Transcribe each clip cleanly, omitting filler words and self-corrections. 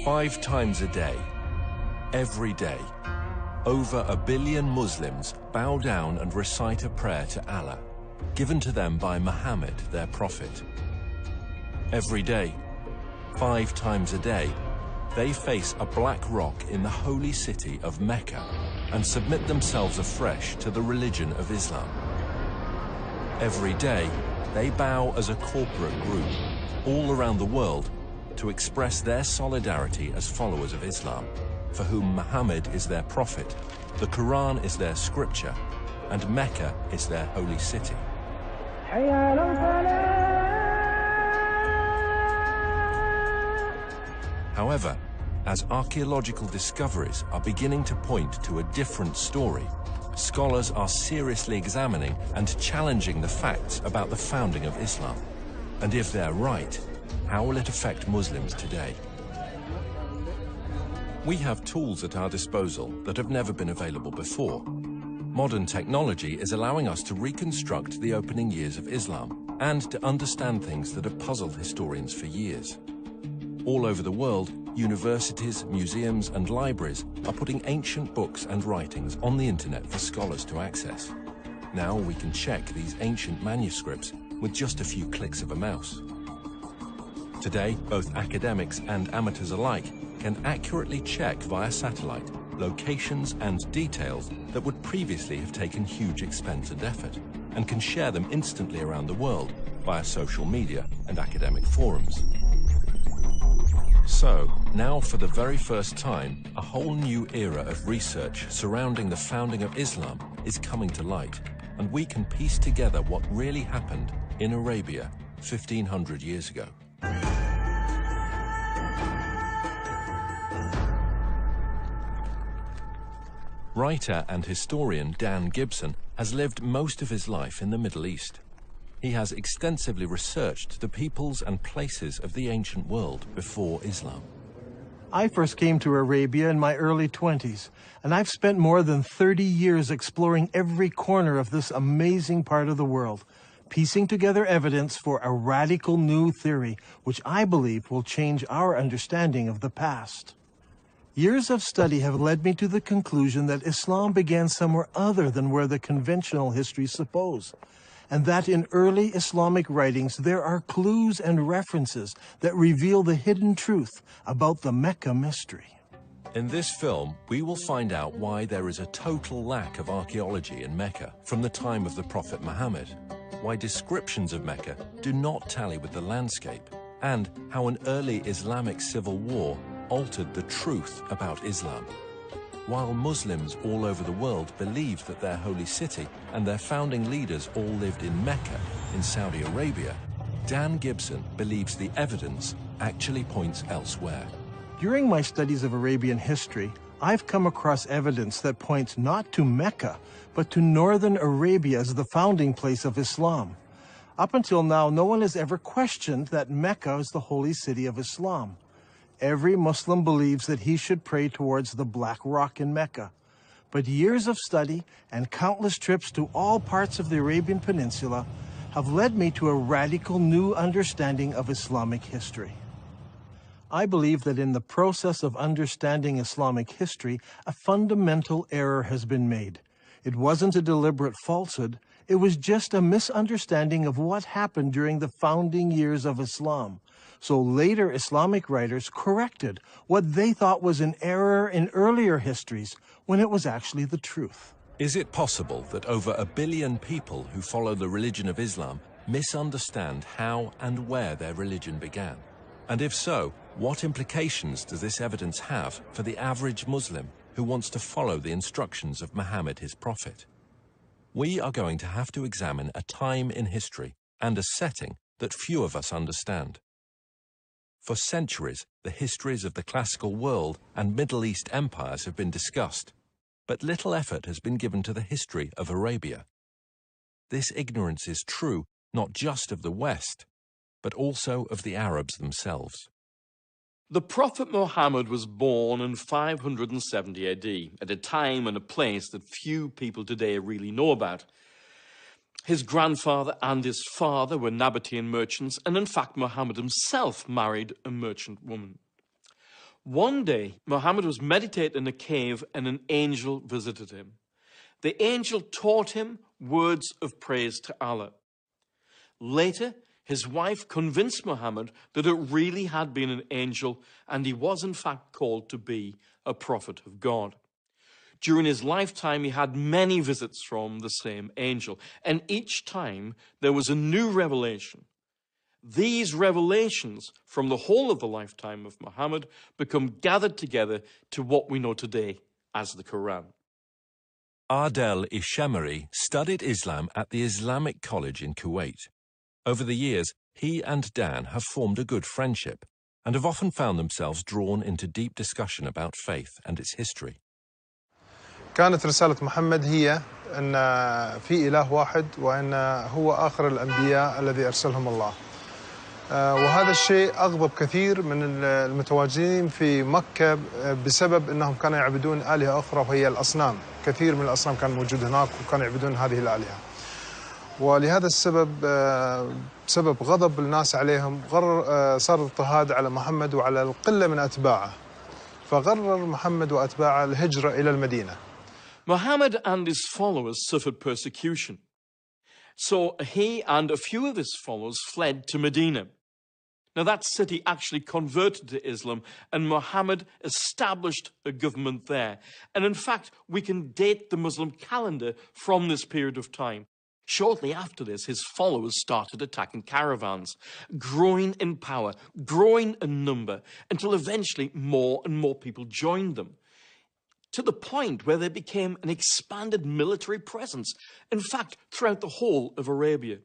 5 times a day, every day, over 1 billion Muslims bow down and recite a prayer to Allah, given to them by Muhammad, their prophet. Every day, 5 times a day, they face a black rock in the holy city of Mecca and submit themselves afresh to the religion of Islam. Every day, they bow as a corporate group all around the world to express their solidarity as followers of Islam, for whom Muhammad is their prophet, the Qur'an is their scripture, and Mecca is their holy city. However, as archaeological discoveries are beginning to point to a different story, scholars are seriously examining and challenging the facts about the founding of Islam. And if they're right, how will it affect Muslims today? We have tools at our disposal that have never been available before. Modern technology is allowing us to reconstruct the opening years of Islam and to understand things that have puzzled historians for years. All over the world, universities, museums, and libraries are putting ancient books and writings on the internet for scholars to access. Now we can check these ancient manuscripts with just a few clicks of a mouse. Today, both academics and amateurs alike can accurately check via satellite locations and details that would previously have taken huge expense and effort, and can share them instantly around the world via social media and academic forums. So, now for the very first time, a whole new era of research surrounding the founding of Islam is coming to light, and we can piece together what really happened in Arabia 1500 years ago. Writer and historian Dan Gibson has lived most of his life in the Middle East. He has extensively researched the peoples and places of the ancient world before Islam. I first came to Arabia in my early 20s, and I've spent more than 30 years exploring every corner of this amazing part of the world, piecing together evidence for a radical new theory, which I believe will change our understanding of the past. Years of study have led me to the conclusion that Islam began somewhere other than where the conventional histories suppose, and that in early Islamic writings there are clues and references that reveal the hidden truth about the Mecca mystery. In this film, we will find out why there is a total lack of archaeology in Mecca from the time of the Prophet Muhammad, why descriptions of Mecca do not tally with the landscape, and how an early Islamic civil war altered the truth about Islam. While Muslims all over the world believe that their holy city and their founding leaders all lived in Mecca in Saudi Arabia, Dan Gibson believes the evidence actually points elsewhere. During my studies of Arabian history, I've come across evidence that points not to Mecca, but to northern Arabia as the founding place of Islam. Up until now, no one has ever questioned that Mecca is the holy city of Islam. Every Muslim believes that he should pray towards the Black Rock in Mecca. But years of study and countless trips to all parts of the Arabian Peninsula have led me to a radical new understanding of Islamic history. I believe that in the process of understanding Islamic history, a fundamental error has been made. It wasn't a deliberate falsehood, it was just a misunderstanding of what happened during the founding years of Islam. So later Islamic writers corrected what they thought was an error in earlier histories when it was actually the truth. Is it possible that over 1 billion people who follow the religion of Islam misunderstand how and where their religion began? And if so, what implications does this evidence have for the average Muslim who wants to follow the instructions of Muhammad, his prophet? We are going to have to examine a time in history and a setting that few of us understand. For centuries, the histories of the classical world and Middle East empires have been discussed, but little effort has been given to the history of Arabia. This ignorance is true not just of the West, but also of the Arabs themselves. The Prophet Muhammad was born in 570 AD, at a time and a place that few people today really know about. His grandfather and his father were Nabataean merchants, and in fact Muhammad himself married a merchant woman. One day, Muhammad was meditating in a cave and an angel visited him. The angel taught him words of praise to Allah. Later, his wife convinced Muhammad that it really had been an angel and he was in fact called to be a prophet of God. During his lifetime, he had many visits from the same angel, and each time there was a new revelation. These revelations from the whole of the lifetime of Muhammad become gathered together to what we know today as the Qur'an. Adel Ishmael studied Islam at the Islamic College in Kuwait. Over the years, he and Dan have formed a good friendship and have often found themselves drawn into deep discussion about faith and its history. كانت رسالة محمد هي أن في إله واحد وأن هو آخر الأنبياء الذي أرسلهم الله. وهذا الشيء أغضب كثير من المتواجدين في مكة بسبب أنهم كانوا يعبدون آلهة أخرى وهي الأصنام. كثير من الأصنام كان موجود هناك وكانوا يعبدون هذه الآلهة. ولهذا السبب سبب غضب الناس عليهم صار اضطهاد على محمد وعلى القلة من أتباعه. فقرر محمد وأتباعه الهجرة إلى المدينة. Muhammad and his followers suffered persecution. So he and a few of his followers fled to Medina. Now that city actually converted to Islam and Muhammad established a government there. And in fact, we can date the Muslim calendar from this period of time. Shortly after this, his followers started attacking caravans, growing in power, growing in number, until eventually more and more people joined them, to the point where they became an expanded military presence, in fact, throughout the whole of Arabia.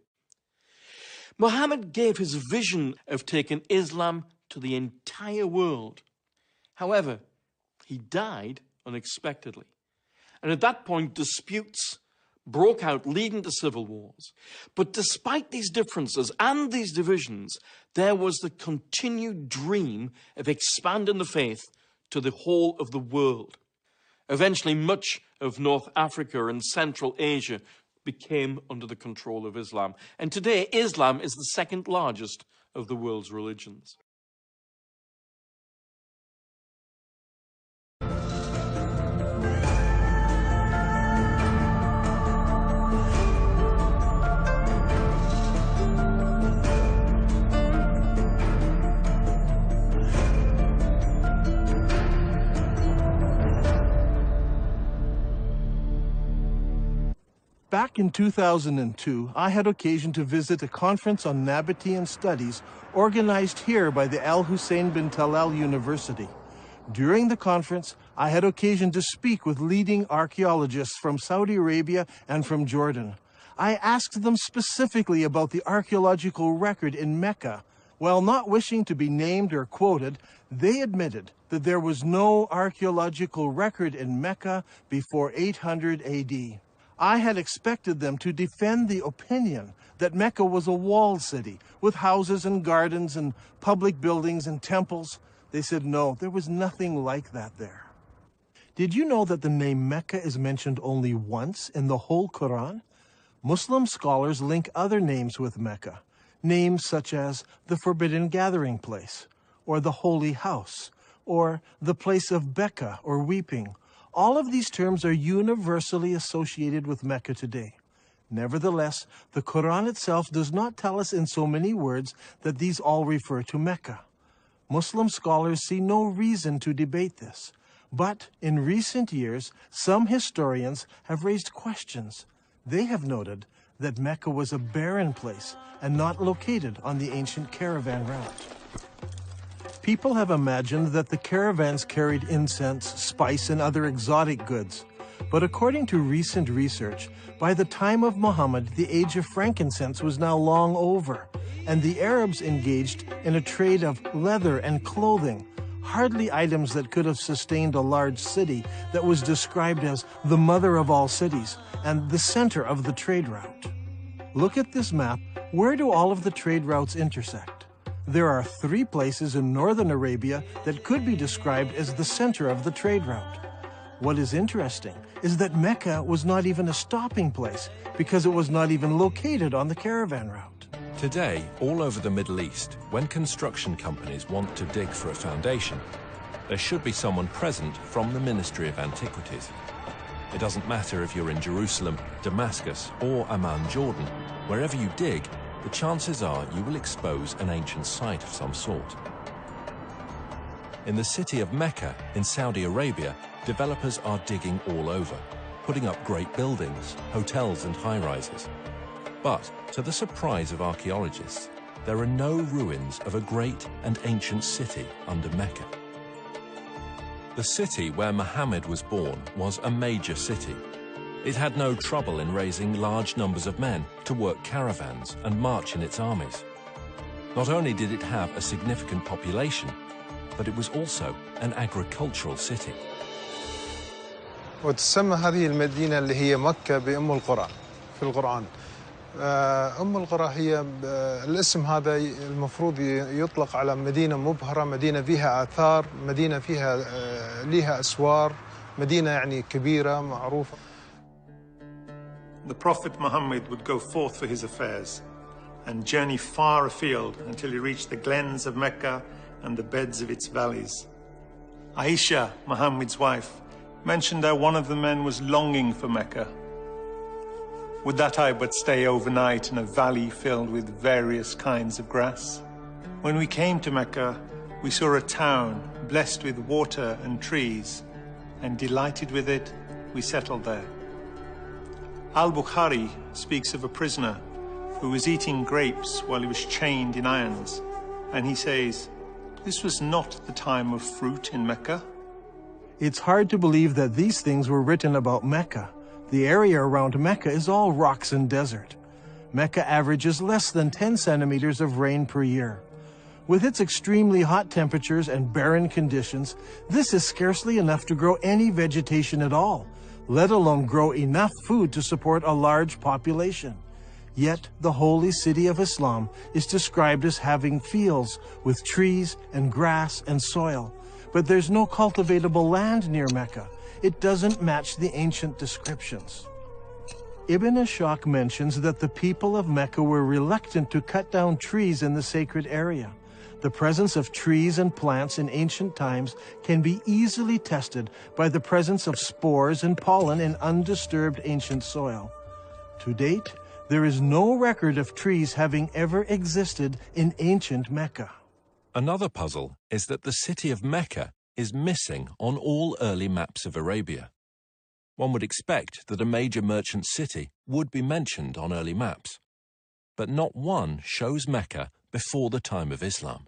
Muhammad gave his vision of taking Islam to the entire world. However, he died unexpectedly. And at that point, disputes broke out, leading to civil wars. But despite these differences and these divisions, there was the continued dream of expanding the faith to the whole of the world. Eventually, much of North Africa and Central Asia became under the control of Islam. And today, Islam is the second largest of the world's religions. Back in 2002, I had occasion to visit a conference on Nabataean studies organized here by the Al Hussein bin Talal University. During the conference, I had occasion to speak with leading archaeologists from Saudi Arabia and from Jordan. I asked them specifically about the archaeological record in Mecca. While not wishing to be named or quoted, they admitted that there was no archaeological record in Mecca before 800 AD. I had expected them to defend the opinion that Mecca was a walled city with houses and gardens and public buildings and temples. They said no, there was nothing like that there. Did you know that the name Mecca is mentioned only once in the whole Qur'an? Muslim scholars link other names with Mecca, names such as the Forbidden Gathering Place, or the Holy House, or the place of Becca or weeping. All of these terms are universally associated with Mecca today. Nevertheless, the Quran itself does not tell us in so many words that these all refer to Mecca. Muslim scholars see no reason to debate this. But in recent years, some historians have raised questions. They have noted that Mecca was a barren place and not located on the ancient caravan route. People have imagined that the caravans carried incense, spice, and other exotic goods. But according to recent research, by the time of Muhammad, the age of frankincense was now long over, and the Arabs engaged in a trade of leather and clothing, hardly items that could have sustained a large city that was described as the mother of all cities and the center of the trade route. Look at this map. Where do all of the trade routes intersect? There are 3 places in northern Arabia that could be described as the center of the trade route. What is interesting is that Mecca was not even a stopping place because it was not even located on the caravan route. Today, all over the Middle East, when construction companies want to dig for a foundation, there should be someone present from the Ministry of Antiquities. It doesn't matter if you're in Jerusalem, Damascus, or Amman, Jordan. Wherever you dig, the chances are you will expose an ancient site of some sort. In the city of Mecca, in Saudi Arabia, developers are digging all over, putting up great buildings, hotels and high-rises. But, to the surprise of archaeologists, there are no ruins of a great and ancient city under Mecca. The city where Muhammad was born was a major city. It had no trouble in raising large numbers of men to work caravans and march in its armies. Not only did it have a significant population, but it was also an agricultural city. وتسمى هذه المدينة اللي هي مكة بأم القرى في القرآن. أم القرى هي الاسم هذا المفروض يطلق على مدينة مبهرة، مدينة فيها آثار، مدينة فيها لها أسوار، مدينة يعني كبيرة معروفة. The Prophet Muhammad would go forth for his affairs and journey far afield until he reached the glens of Mecca and the beds of its valleys. Aisha, Muhammad's wife, mentioned that one of the men was longing for Mecca. Would that I but stay overnight in a valley filled with various kinds of grass? When we came to Mecca, we saw a town blessed with water and trees, and delighted with it, we settled there. Al-Bukhari speaks of a prisoner who was eating grapes while he was chained in irons, and he says, "This was not the time of fruit in Mecca." It's hard to believe that these things were written about Mecca. The area around Mecca is all rocks and desert. Mecca averages less than 10 centimeters of rain per year. With its extremely hot temperatures and barren conditions, this is scarcely enough to grow any vegetation at all, let alone grow enough food to support a large population. Yet the holy city of Islam is described as having fields with trees and grass and soil. But there's no cultivatable land near Mecca. It doesn't match the ancient descriptions. Ibn Ishaq mentions that the people of Mecca were reluctant to cut down trees in the sacred area. The presence of trees and plants in ancient times can be easily tested by the presence of spores and pollen in undisturbed ancient soil. To date, there is no record of trees having ever existed in ancient Mecca. Another puzzle is that the city of Mecca is missing on all early maps of Arabia. One would expect that a major merchant city would be mentioned on early maps, but not one shows Mecca before the time of Islam.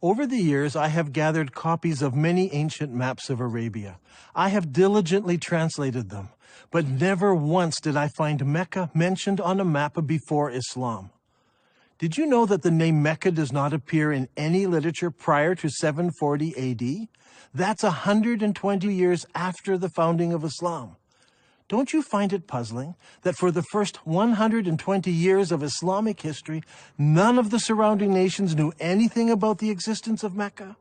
Over the years, I have gathered copies of many ancient maps of Arabia. I have diligently translated them, but never once did I find Mecca mentioned on a map before Islam. Did you know that the name Mecca does not appear in any literature prior to 740 AD? That's 120 years after the founding of Islam. Don't you find it puzzling that for the first 120 years of Islamic history, none of the surrounding nations knew anything about the existence of Mecca?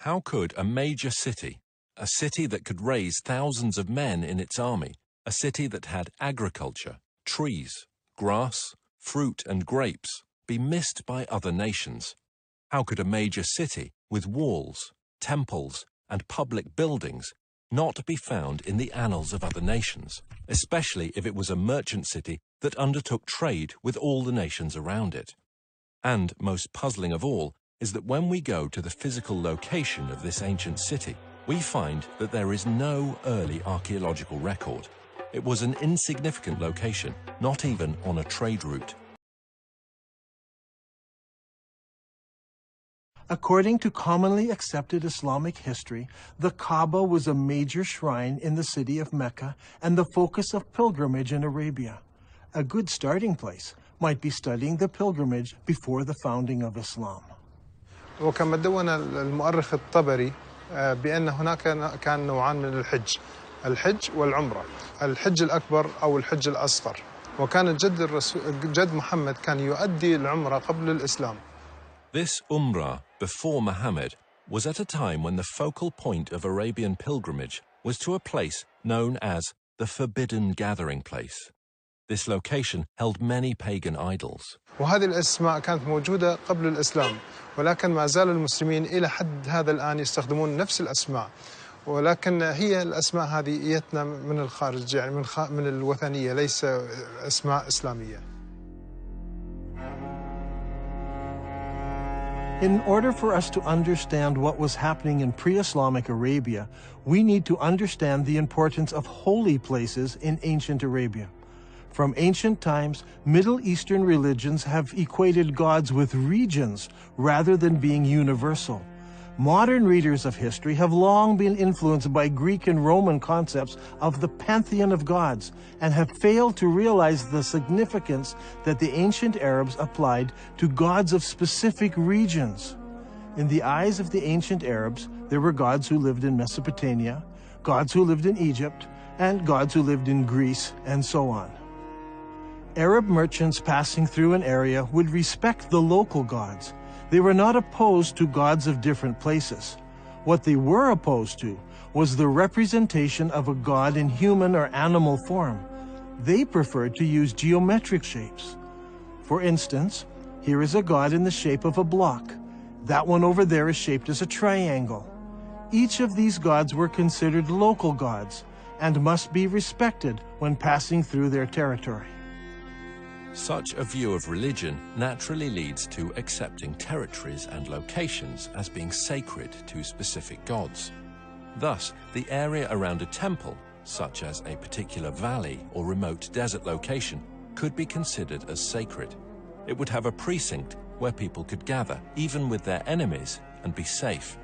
How could a major city, a city that could raise thousands of men in its army, a city that had agriculture, trees, grass, fruit and grapes, be missed by other nations? How could a major city with walls, temples, and public buildings not be found in the annals of other nations, especially if it was a merchant city that undertook trade with all the nations around it? And most puzzling of all is that when we go to the physical location of this ancient city, we find that there is no early archaeological record. It was an insignificant location, not even on a trade route. According to commonly accepted Islamic history, the Kaaba was a major shrine in the city of Mecca and the focus of pilgrimage in Arabia. A good starting place might be studying the pilgrimage before the founding of Islam. وكما دون المؤرخ الطبري بأن هناك كان نوعان من الحج والعمرة. الحج الأكبر أو الحج الأصغر. وكان جد محمد كان يؤدي العمرة قبل الإسلام. This Umrah, before Muhammad, was at a time when the focal point of Arabian pilgrimage was to a place known as the Forbidden Gathering Place. This location held many pagan idols. وهذه الأسماء كانت موجودة قبل الإسلام، ولكن ما زال المسلمين إلى حد هذا الآن يستخدمون نفس الأسماء، ولكن هي الأسماء هذه جتنا من الخارج، يعني من الوثنية، ليس أسماء إسلامية. In order for us to understand what was happening in pre-Islamic Arabia, we need to understand the importance of holy places in ancient Arabia. From ancient times, Middle Eastern religions have equated gods with regions rather than being universal. Modern readers of history have long been influenced by Greek and Roman concepts of the pantheon of gods and have failed to realize the significance that the ancient Arabs applied to gods of specific regions. In the eyes of the ancient Arabs, there were gods who lived in Mesopotamia, gods who lived in Egypt, and gods who lived in Greece, and so on. Arab merchants passing through an area would respect the local gods. They were not opposed to gods of different places. What they were opposed to was the representation of a god in human or animal form. They preferred to use geometric shapes. For instance, here is a god in the shape of a block. That one over there is shaped as a triangle. Each of these gods were considered local gods and must be respected when passing through their territory. Such a view of religion naturally leads to accepting territories and locations as being sacred to specific gods. Thus, the area around a temple, such as a particular valley or remote desert location, could be considered as sacred. It would have a precinct where people could gather, even with their enemies, and be safe,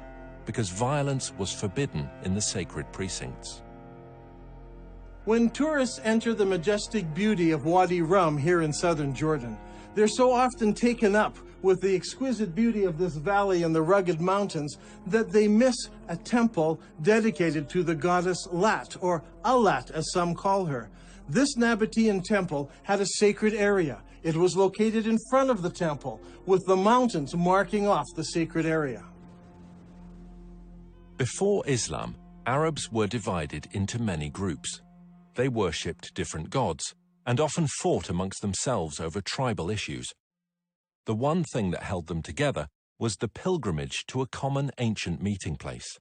because violence was forbidden in the sacred precincts. When tourists enter the majestic beauty of Wadi Rum here in southern Jordan, they're so often taken up with the exquisite beauty of this valley and the rugged mountains that they miss a temple dedicated to the goddess Lat, or Allat as some call her. This Nabataean temple had a sacred area. It was located in front of the temple, with the mountains marking off the sacred area. Before Islam, Arabs were divided into many groups. They worshipped different gods and often fought amongst themselves over tribal issues. The one thing that held them together was the pilgrimage to a common ancient meeting place.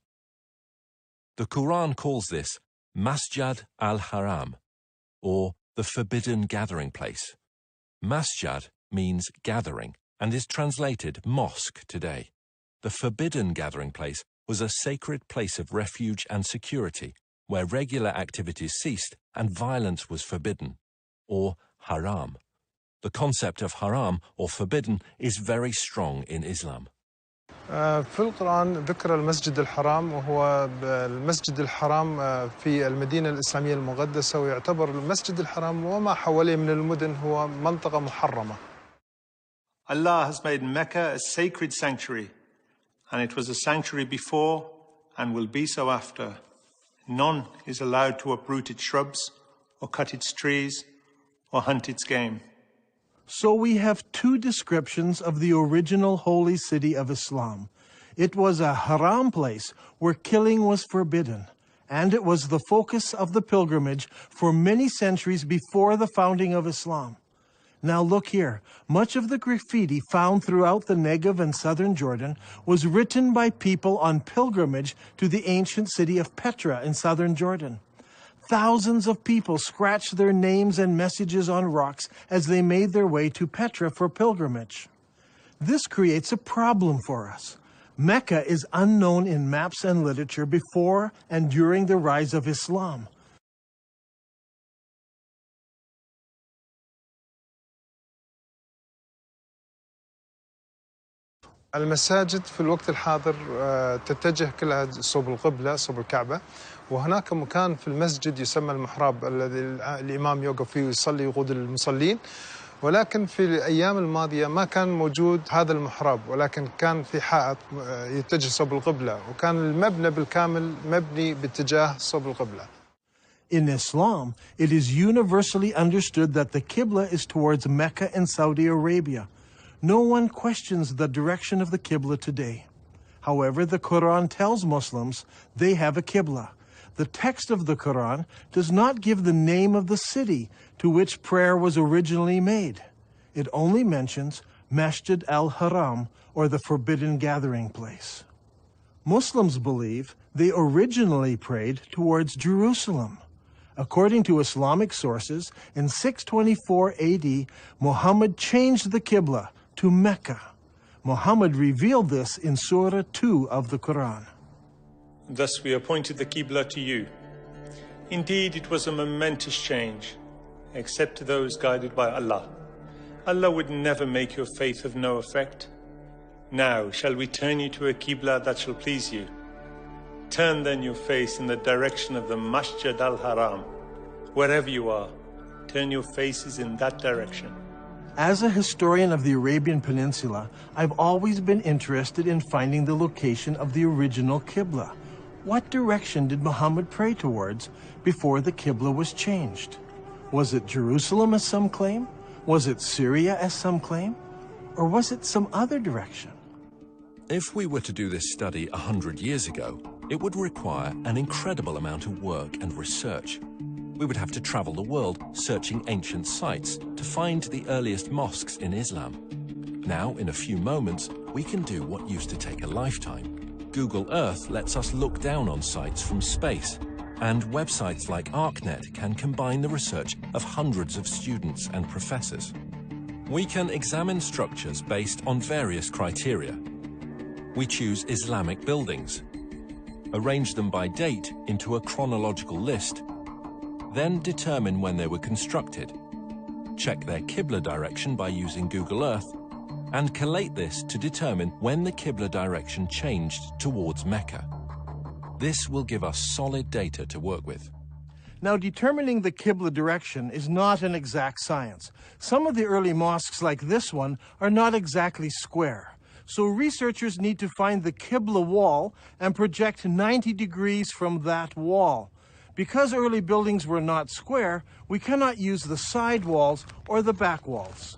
The Qur'an calls this Masjid al-Haram, or the forbidden gathering place. Masjid means gathering and is translated mosque today. The forbidden gathering place was a sacred place of refuge and security, where regular activities ceased and violence was forbidden, or haram. The concept of haram, or forbidden, is very strong in Islam. في القرآن ذكر المسجد الحرام، وهو المسجد الحرام في المدينة الإسلامية المقدسة، ويعتبر المسجد الحرام وما حواليه من المدن هو منطقة محرمة. Allah has made Mecca a sacred sanctuary, and it was a sanctuary before and will be so after. None is allowed to uproot its shrubs, or cut its trees, or hunt its game. So we have two descriptions of the original holy city of Islam. It was a haram place where killing was forbidden, and it was the focus of the pilgrimage for many centuries before the founding of Islam. Now look here, much of the graffiti found throughout the Negev and southern Jordan was written by people on pilgrimage to the ancient city of Petra in southern Jordan. Thousands of people scratched their names and messages on rocks as they made their way to Petra for pilgrimage. This creates a problem for us. Mecca is unknown in maps and literature before and during the rise of Islam. المساجد في الوقت الحاضر تتجه كلها صوب القبلة، صوب الكعبة، وهناك مكان في المسجد يسمى المحراب الذي الإمام يوقف فيه ويصلي يقود المصلين، ولكن في الأيام الماضية ما كان موجود هذا المحراب، ولكن كان في حائط يتجه صوب القبلة، وكان المبنى بالكامل مبني باتجاه صوب القبلة. In Islam, it is universally understood that the Qibla is towards Mecca and Saudi Arabia. No one questions the direction of the Qibla today. However, the Quran tells Muslims they have a Qibla. the text of the Qur'an does not give the name of the city to which prayer was originally made. It only mentions Masjid al-Haram, or the forbidden gathering place. Muslims believe they originally prayed towards Jerusalem. According to Islamic sources, in 624 AD, Muhammad changed the Qibla to Mecca. Muhammad revealed this in Surah 2 of the Qur'an. Thus we appointed the Qibla to you. Indeed, it was a momentous change, except to those guided by Allah. Allah would never make your faith of no effect. Now shall we turn you to a Qibla that shall please you. Turn then your face in the direction of the Masjid al-Haram. Wherever you are, turn your faces in that direction. As a historian of the Arabian Peninsula, I've always been interested in finding the location of the original Qibla. What direction did Muhammad pray towards before the Qibla was changed? Was it Jerusalem, as some claim? Was it Syria, as some claim? Or was it some other direction? If we were to do this study 100 years ago, it would require an incredible amount of work and research. We would have to travel the world searching ancient sites to find the earliest mosques in Islam. Now, in a few moments, we can do what used to take a lifetime. Google Earth lets us look down on sites from space, and websites like ArcNet can combine the research of hundreds of students and professors. We can examine structures based on various criteria. We choose Islamic buildings, arrange them by date into a chronological list, then determine when they were constructed, check their Qibla direction by using Google Earth, and collate this to determine when the Qibla direction changed towards Mecca. This will give us solid data to work with. Now, determining the Qibla direction is not an exact science. Some of the early mosques, like this one, are not exactly square. So researchers need to find the Qibla wall and project 90 degrees from that wall. Because early buildings were not square, we cannot use the side walls or the back walls.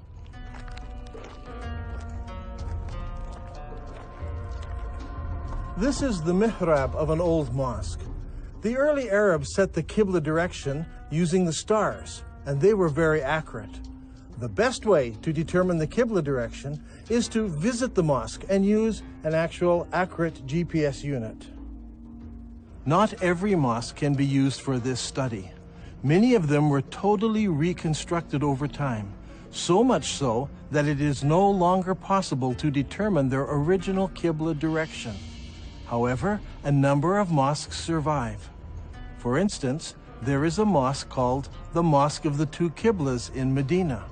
This is the mihrab of an old mosque. The early Arabs set the Qibla direction using the stars, and they were very accurate. The best way to determine the Qibla direction is to visit the mosque and use an actual accurate GPS unit. Not every mosque can be used for this study. Many of them were totally reconstructed over time, so much so that it is no longer possible to determine their original Qibla direction. However, a number of mosques survive. For instance, there is a mosque called the Mosque of the Two Qiblas in Medina.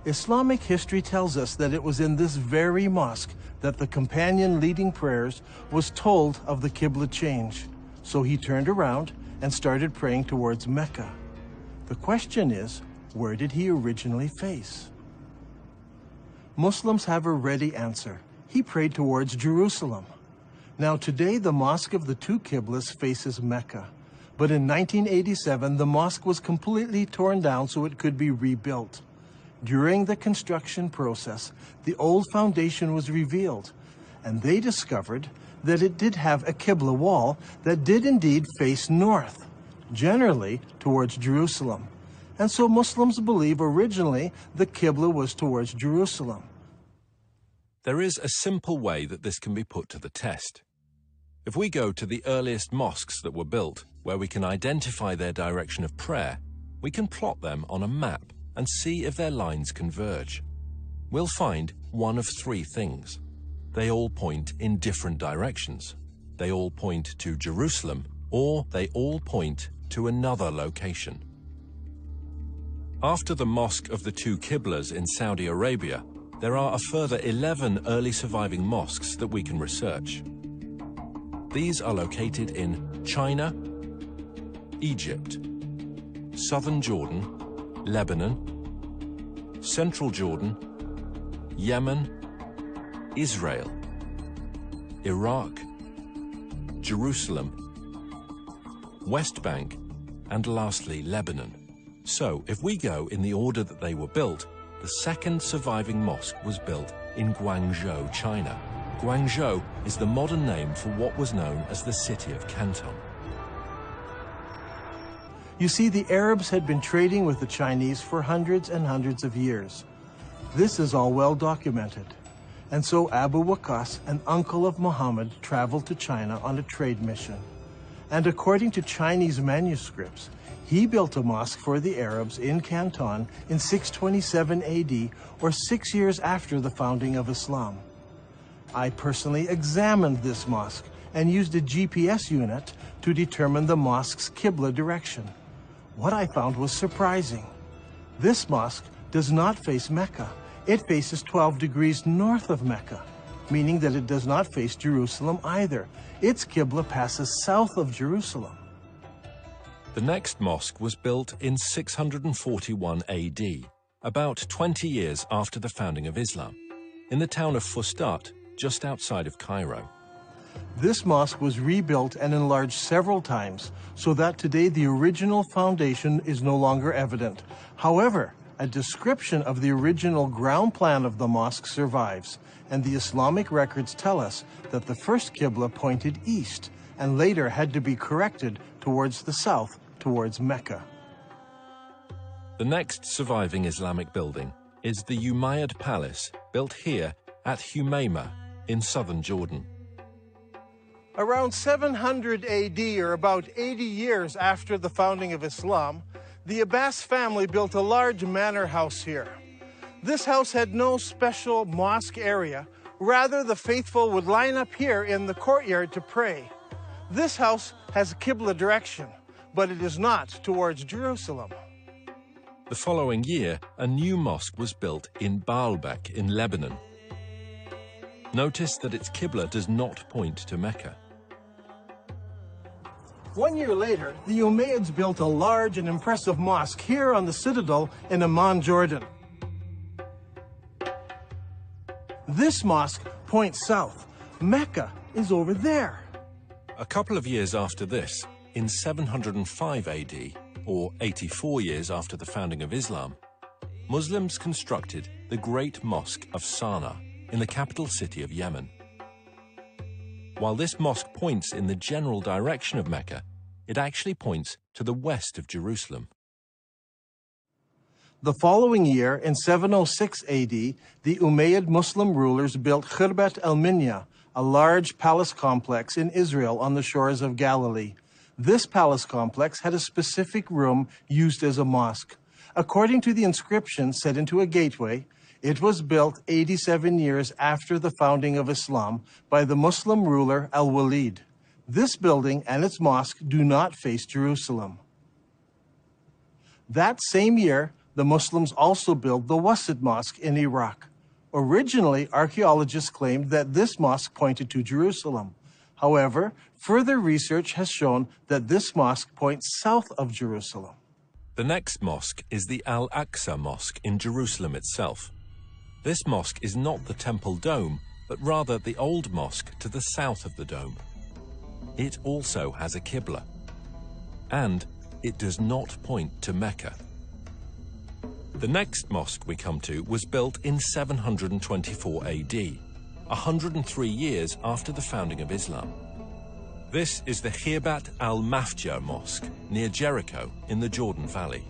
Islamic history tells us that it was in this very mosque that the companion leading prayers was told of the Qibla change. So he turned around and started praying towards Mecca. The question is, where did he originally face? Muslims have a ready answer. He prayed towards Jerusalem. Now today, the Mosque of the Two Qiblas faces Mecca. But in 1987, the mosque was completely torn down so it could be rebuilt. During the construction process, the old foundation was revealed, and they discovered that it did have a Qibla wall that did indeed face north, generally towards Jerusalem. And so Muslims believe originally the Qibla was towards Jerusalem. There is a simple way that this can be put to the test. If we go to the earliest mosques that were built, where we can identify their direction of prayer, we can plot them on a map and see if their lines converge. We'll find one of three things. They all point in different directions. They all point to Jerusalem, or they all point to another location. After the Mosque of the Two Qiblas in Saudi Arabia, there are a further 11 early surviving mosques that we can research. These are located in China, Egypt, southern Jordan, Lebanon, central Jordan, Yemen, Israel, Iraq, Jerusalem, West Bank, and lastly Lebanon. So, if we go in the order that they were built, the second surviving mosque was built in Guangzhou, China. Guangzhou is the modern name for what was known as the city of Canton. You see, the Arabs had been trading with the Chinese for hundreds and hundreds of years. This is all well documented. And so Abu Waqas, an uncle of Muhammad, traveled to China on a trade mission. And according to Chinese manuscripts, he built a mosque for the Arabs in Canton in 627 AD, or 6 years after the founding of Islam. I personally examined this mosque and used a GPS unit to determine the mosque's Qibla direction. What I found was surprising. This mosque does not face Mecca. It faces 12 degrees north of Mecca, meaning that it does not face Jerusalem either. Its Qibla passes south of Jerusalem. The next mosque was built in 641 AD, about 20 years after the founding of Islam, in the town of Fustat, just outside of Cairo. This mosque was rebuilt and enlarged several times, so that today the original foundation is no longer evident. However, a description of the original ground plan of the mosque survives, and the Islamic records tell us that the first Qibla pointed east and later had to be corrected towards the south, towards Mecca. The next surviving Islamic building is the Umayyad Palace, built here at Humayma in southern Jordan. Around 700 AD, or about 80 years after the founding of Islam, the Abbas family built a large manor house here. This house had no special mosque area. Rather, the faithful would line up here in the courtyard to pray. This house has a Qibla direction, but it is not towards Jerusalem. The following year, a new mosque was built in Baalbek in Lebanon. Notice that its Qibla does not point to Mecca. 1 year later, the Umayyads built a large and impressive mosque here on the citadel in Amman, Jordan. This mosque points south. Mecca is over there. A couple of years after this, in 705 AD, or 84 years after the founding of Islam, Muslims constructed the Great Mosque of Sana'a in the capital city of Yemen. While this mosque points in the general direction of Mecca, it actually points to the west of Jerusalem. The following year, in 706 AD, the Umayyad Muslim rulers built Khirbat al-Minya, a large palace complex in Israel on the shores of Galilee. This palace complex had a specific room used as a mosque. According to the inscription set into a gateway, it was built 87 years after the founding of Islam by the Muslim ruler Al-Walid. This building and its mosque do not face Jerusalem. That same year, the Muslims also built the Wasit Mosque in Iraq. Originally, archaeologists claimed that this mosque pointed to Jerusalem. However, further research has shown that this mosque points south of Jerusalem. The next mosque is the Al-Aqsa Mosque in Jerusalem itself. This mosque is not the temple dome, but rather the old mosque to the south of the dome. It also has a Qibla, and it does not point to Mecca. The next mosque we come to was built in 724 AD, 103 years after the founding of Islam. This is the Khirbat al-Mafja Mosque near Jericho in the Jordan Valley.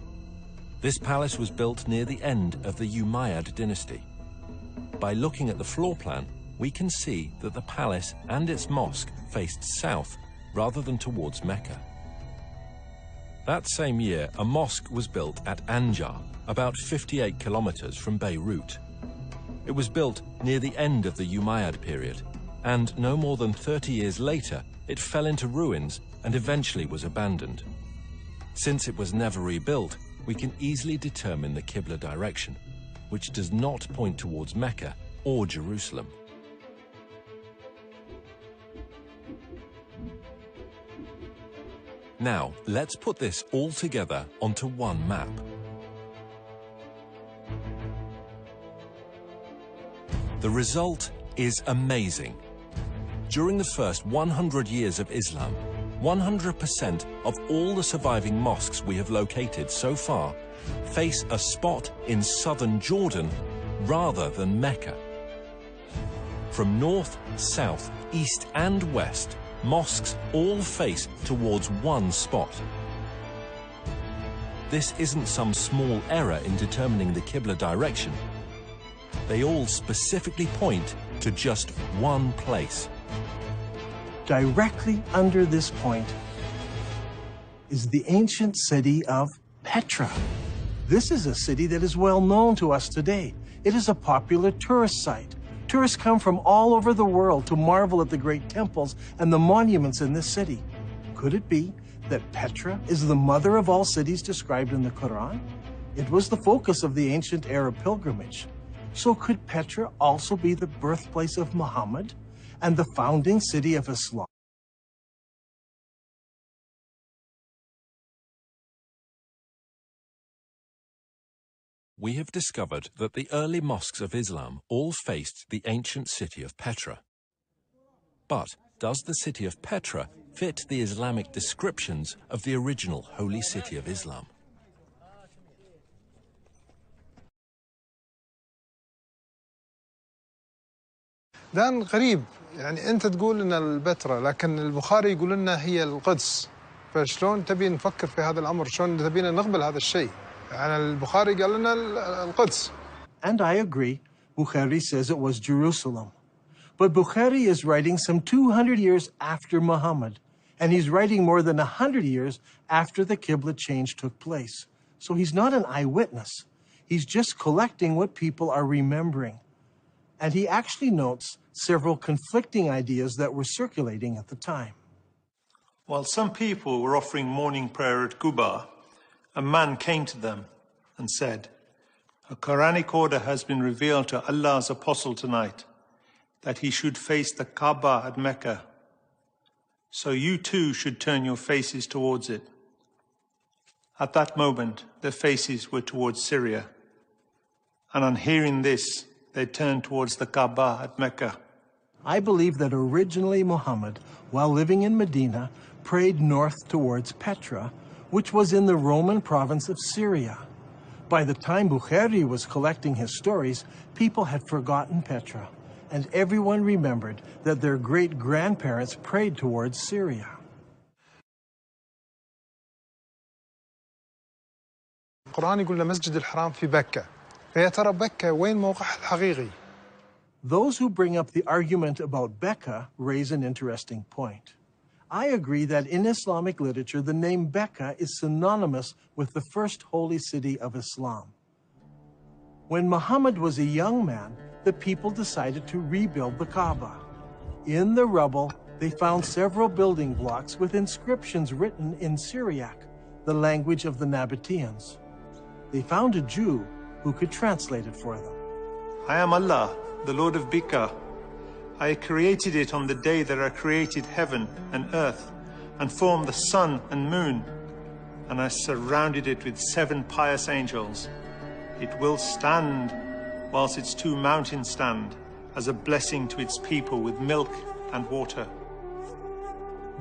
This palace was built near the end of the Umayyad dynasty. By looking at the floor plan, we can see that the palace and its mosque faced south rather than towards Mecca. That same year, a mosque was built at Anjar, about 58 kilometers from Beirut. It was built near the end of the Umayyad period, and no more than 30 years later, it fell into ruins and eventually was abandoned. Since it was never rebuilt, we can easily determine the Qibla direction, which does not point towards Mecca or Jerusalem. Now, let's put this all together onto one map. The result is amazing. During the first 100 years of Islam, 100% of all the surviving mosques we have located so far face a spot in southern Jordan rather than Mecca. From north, south, east and west, mosques all face towards one spot. this isn't some small error in determining the Qibla direction. They all specifically point to just one place. Directly under this point is the ancient city of Petra. This is a city that is well known to us today. It is a popular tourist site. Tourists come from all over the world to marvel at the great temples and the monuments in this city. Could it be that Petra is the mother of all cities described in the Qur'an? It was the focus of the ancient Arab pilgrimage. So could Petra also be the birthplace of Muhammad and the founding city of Islam? We have discovered that the early mosques of Islam all faced the ancient city of Petra. But does the city of Petra fit the Islamic descriptions of the original holy city of Islam? دان غريب يعني أنت تقول إن البتراء لكن البخاري يقول لنا هي القدس فشلون تبي نفكر في هذا الأمر شلون تبينا نقبل هذا الشيء يعني البخاري قال لنا القدس. And I agree, Bukhari says it was Jerusalem. But Bukhari is writing some 200 years after Muhammad, and he's writing more than 100 years after the Qibla change took place. So he's not an eyewitness. He's just collecting what people are remembering. And he actually notes several conflicting ideas that were circulating at the time. While some people were offering morning prayer at Quba, a man came to them and said, "A Quranic order has been revealed to Allah's apostle tonight, that he should face the Kaaba at Mecca. So you too should turn your faces towards it." At that moment, their faces were towards Syria. And on hearing this, they turned towards the Kaaba at Mecca. I believe that originally Muhammad, while living in Medina, prayed north towards Petra, which was in the Roman province of Syria. By the time Bukhari was collecting his stories, people had forgotten Petra, and everyone remembered that their great-grandparents prayed towards Syria. القرآن يقول لنا مسجد الحرام في بكة. فيا ترى بكة وين موقعها الحقيقي؟ Those who bring up the argument about Becca raise an interesting point. I agree that in Islamic literature, the name Becca is synonymous with the first holy city of Islam. When Muhammad was a young man, the people decided to rebuild the Kaaba. In the rubble, they found several building blocks with inscriptions written in Syriac, the language of the Nabataeans. They found a Jew who could translate it for them. "I am Allah, the Lord of Bika. I created it on the day that I created heaven and earth, and formed the sun and moon, and I surrounded it with 7 pious angels. It will stand whilst its 2 mountains stand, as a blessing to its people with milk and water."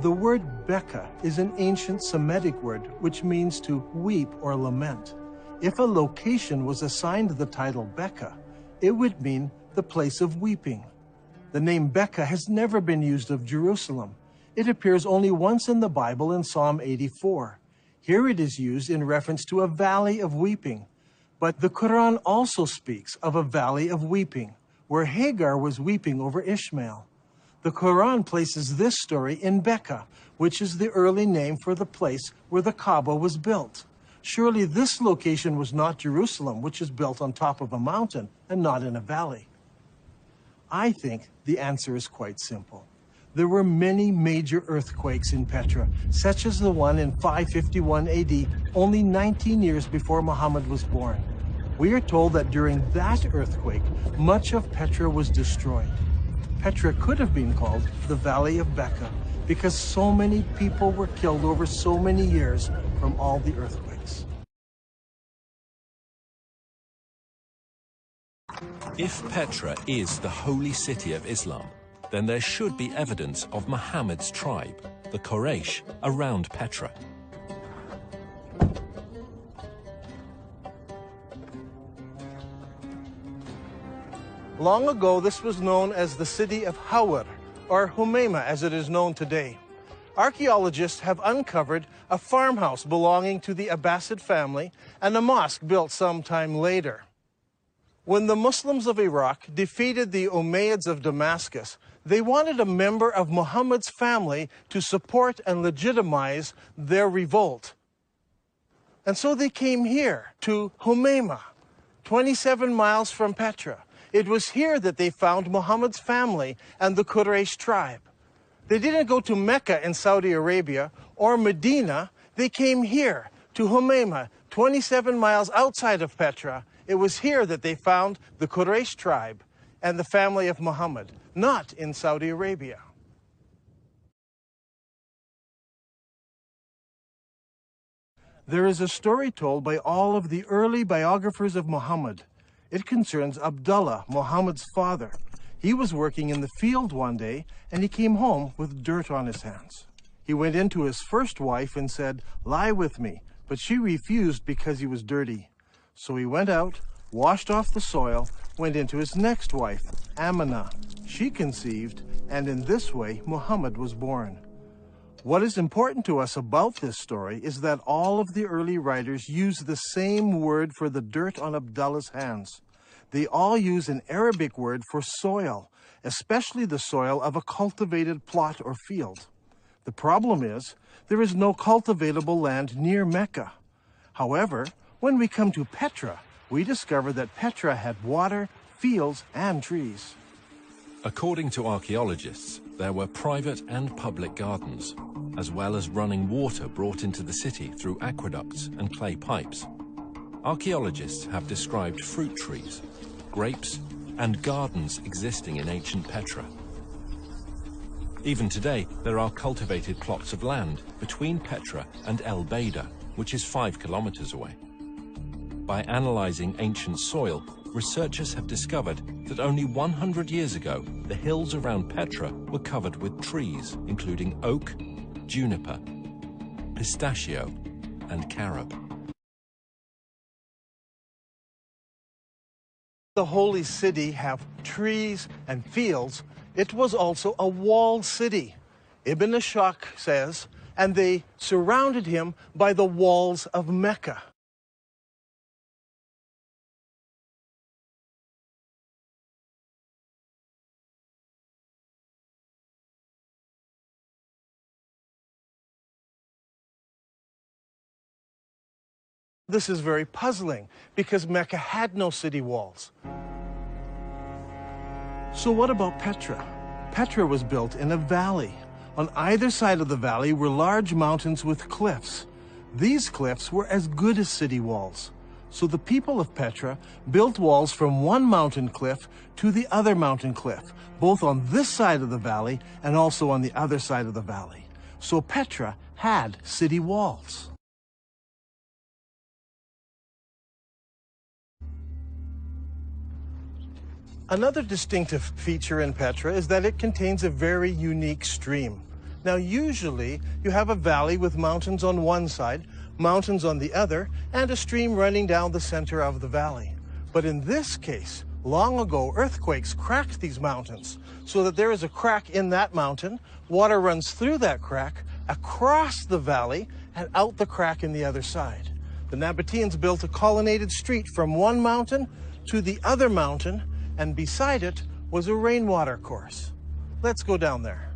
The word Becca is an ancient Semitic word which means to weep or lament. If a location was assigned the title Becca, it would mean the place of weeping. The name Becca has never been used of Jerusalem. It appears only once in the Bible in Psalm 84. Here it is used in reference to a valley of weeping. But the Qur'an also speaks of a valley of weeping, where Hagar was weeping over Ishmael. The Qur'an places this story in Becca, which is the early name for the place where the Kaaba was built. Surely this location was not Jerusalem, which is built on top of a mountain and not in a valley. I think the answer is quite simple. There were many major earthquakes in Petra, such as the one in 551 AD, only 19 years before Muhammad was born. We are told that during that earthquake, much of Petra was destroyed. Petra could have been called the Valley of Becca because so many people were killed over so many years from all the earthquakes. If Petra is the holy city of Islam, then there should be evidence of Muhammad's tribe, the Quraysh, around Petra. Long ago, this was known as the city of Hawar, or Humayma as it is known today. Archaeologists have uncovered a farmhouse belonging to the Abbasid family and a mosque built sometime later. When the Muslims of Iraq defeated the Umayyads of Damascus, they wanted a member of Muhammad's family to support and legitimize their revolt. And so they came here to Humayma, 27 miles from Petra. It was here that they found Muhammad's family and the Quraysh tribe. They didn't go to Mecca in Saudi Arabia or Medina. They came here to Humayma, 27 miles outside of Petra. It was here that they found the Quraysh tribe and the family of Muhammad, not in Saudi Arabia. There is a story told by all of the early biographers of Muhammad. It concerns Abdullah, Muhammad's father. He was working in the field one day, and he came home with dirt on his hands. He went into his first wife and said, "Lie with me," but she refused because he was dirty. So he went out, washed off the soil, went into his next wife, Amina. She conceived, and in this way, Muhammad was born. What is important to us about this story is that all of the early writers use the same word for the dirt on Abdullah's hands. They all use an Arabic word for soil, especially the soil of a cultivated plot or field. The problem is, there is no cultivatable land near Mecca. However, when we come to Petra, we discover that Petra had water, fields, and trees. According to archaeologists, there were private and public gardens, as well as running water brought into the city through aqueducts and clay pipes. Archaeologists have described fruit trees, grapes, and gardens existing in ancient Petra. Even today, there are cultivated plots of land between Petra and El Beida, which is 5 kilometers away. By analyzing ancient soil, researchers have discovered that only 100 years ago, the hills around Petra were covered with trees, including oak, juniper, pistachio, and carob. The holy city have trees and fields. It was also a walled city. Ibn Ashaq says, and they surrounded him by the walls of Mecca. This is very puzzling because Mecca had no city walls. So what about Petra? Petra was built in a valley. On either side of the valley were large mountains with cliffs. These cliffs were as good as city walls. So the people of Petra built walls from one mountain cliff to the other mountain cliff, both on this side of the valley and also on the other side of the valley. So Petra had city walls. Another distinctive feature in Petra is that it contains a very unique stream. Now, usually you have a valley with mountains on one side, mountains on the other, and a stream running down the center of the valley. But in this case, long ago, earthquakes cracked these mountains so that there is a crack in that mountain, water runs through that crack, across the valley, and out the crack in the other side. The Nabataeans built a colonnaded street from one mountain to the other mountain, and beside it was a rainwater course. Let's go down there.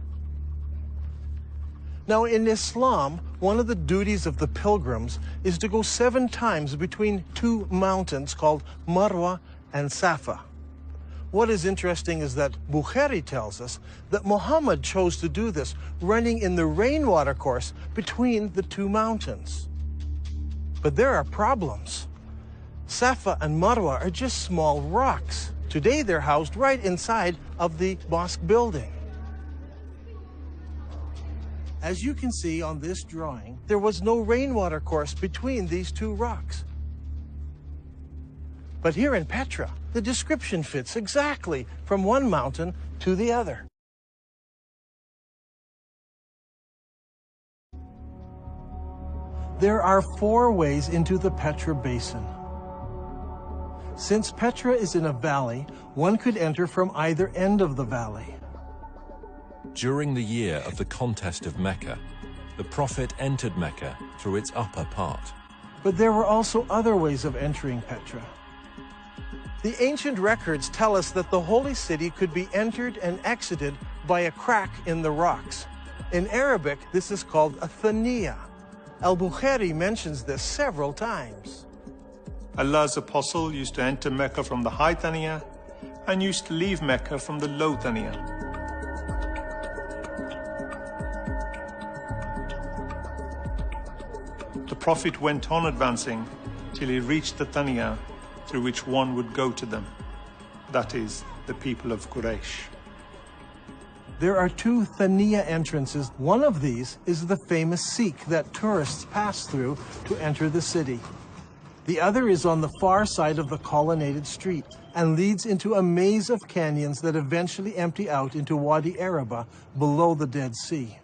Now, in Islam, one of the duties of the pilgrims is to go 7 times between 2 mountains called Marwa and Safa. What is interesting is that Bukhari tells us that Muhammad chose to do this, running in the rainwater course between the 2 mountains. But there are problems. Safa and Marwa are just small rocks. Today, they're housed right inside of the mosque building. As you can see on this drawing, there was no rainwater course between these 2 rocks. But here in Petra, the description fits exactly from one mountain to the other. There are 4 ways into the Petra Basin. Since Petra is in a valley, one could enter from either end of the valley. During the year of the contest of Mecca, the Prophet entered Mecca through its upper part. But there were also other ways of entering Petra. The ancient records tell us that the holy city could be entered and exited by a crack in the rocks. In Arabic, this is called a thaniya. Al-Bukhari mentions this several times. Allah's apostle used to enter Mecca from the high Thaniya and used to leave Mecca from the low Thaniya. The Prophet went on advancing till he reached the Thaniya through which one would go to them, that is, the people of Quraysh. There are two Thaniya entrances. One of these is the famous Sikh that tourists pass through to enter the city. The other is on the far side of the colonnaded street and leads into a maze of canyons that eventually empty out into Wadi Araba below the Dead Sea.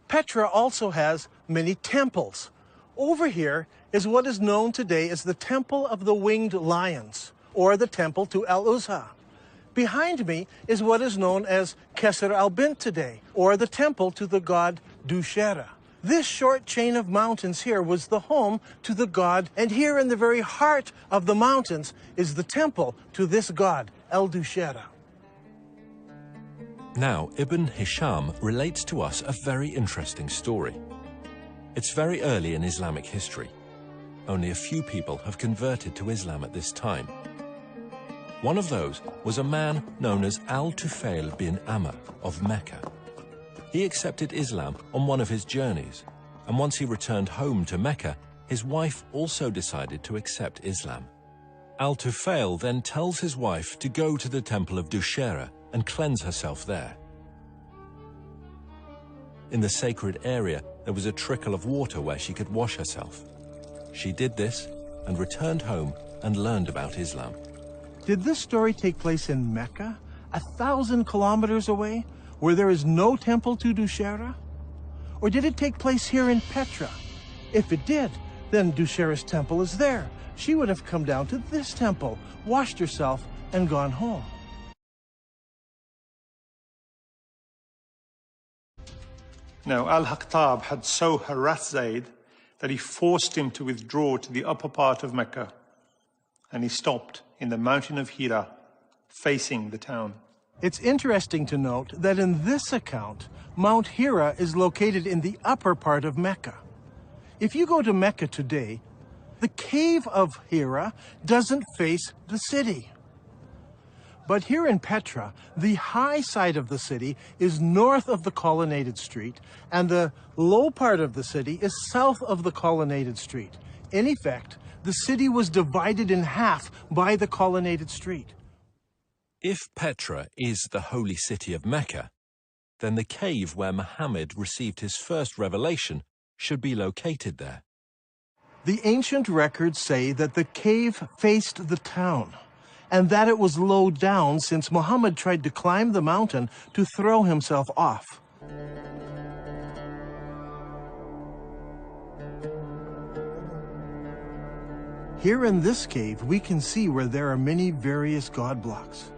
Petra also has many temples. Over here is what is known today as the Temple of the Winged Lions, or the Temple to Al-Uzza. Behind me is what is known as Qasr al-Bint today, or the Temple to the god Dushera. This short chain of mountains here was the home to the god, and here in the very heart of the mountains is the temple to this god, El-Dushera. Now, Ibn Hisham relates to us a very interesting story. It's very early in Islamic history. Only a few people have converted to Islam at this time. One of those was a man known as Al-Tufail bin Amr of Mecca. He accepted Islam on one of his journeys, and once he returned home to Mecca, his wife also decided to accept Islam. Al-Tufail then tells his wife to go to the temple of Dushera and cleanse herself there. In the sacred area, there was a trickle of water where she could wash herself. She did this and returned home and learned about Islam. Did this story take place in Mecca, 1,000 kilometers away, where there is no temple to Dushera? Or did it take place here in Petra? If it did, then Dushera's temple is there. She would have come down to this temple, washed herself, and gone home. Now, Al-Haqtab had so harassed Zayd that he forced him to withdraw to the upper part of Mecca, and he stopped in the mountain of Hira, facing the town. It's interesting to note that in this account, Mount Hira is located in the upper part of Mecca. If you go to Mecca today, the cave of Hira doesn't face the city. But here in Petra, the high side of the city is north of the colonnaded street, and the low part of the city is south of the colonnaded street. In effect, the city was divided in half by the colonnaded street. If Petra is the holy city of Mecca, then the cave where Muhammad received his first revelation should be located there. The ancient records say that the cave faced the town, and that it was low down since Muhammad tried to climb the mountain to throw himself off. Here in this cave, we can see where there are many various god blocks.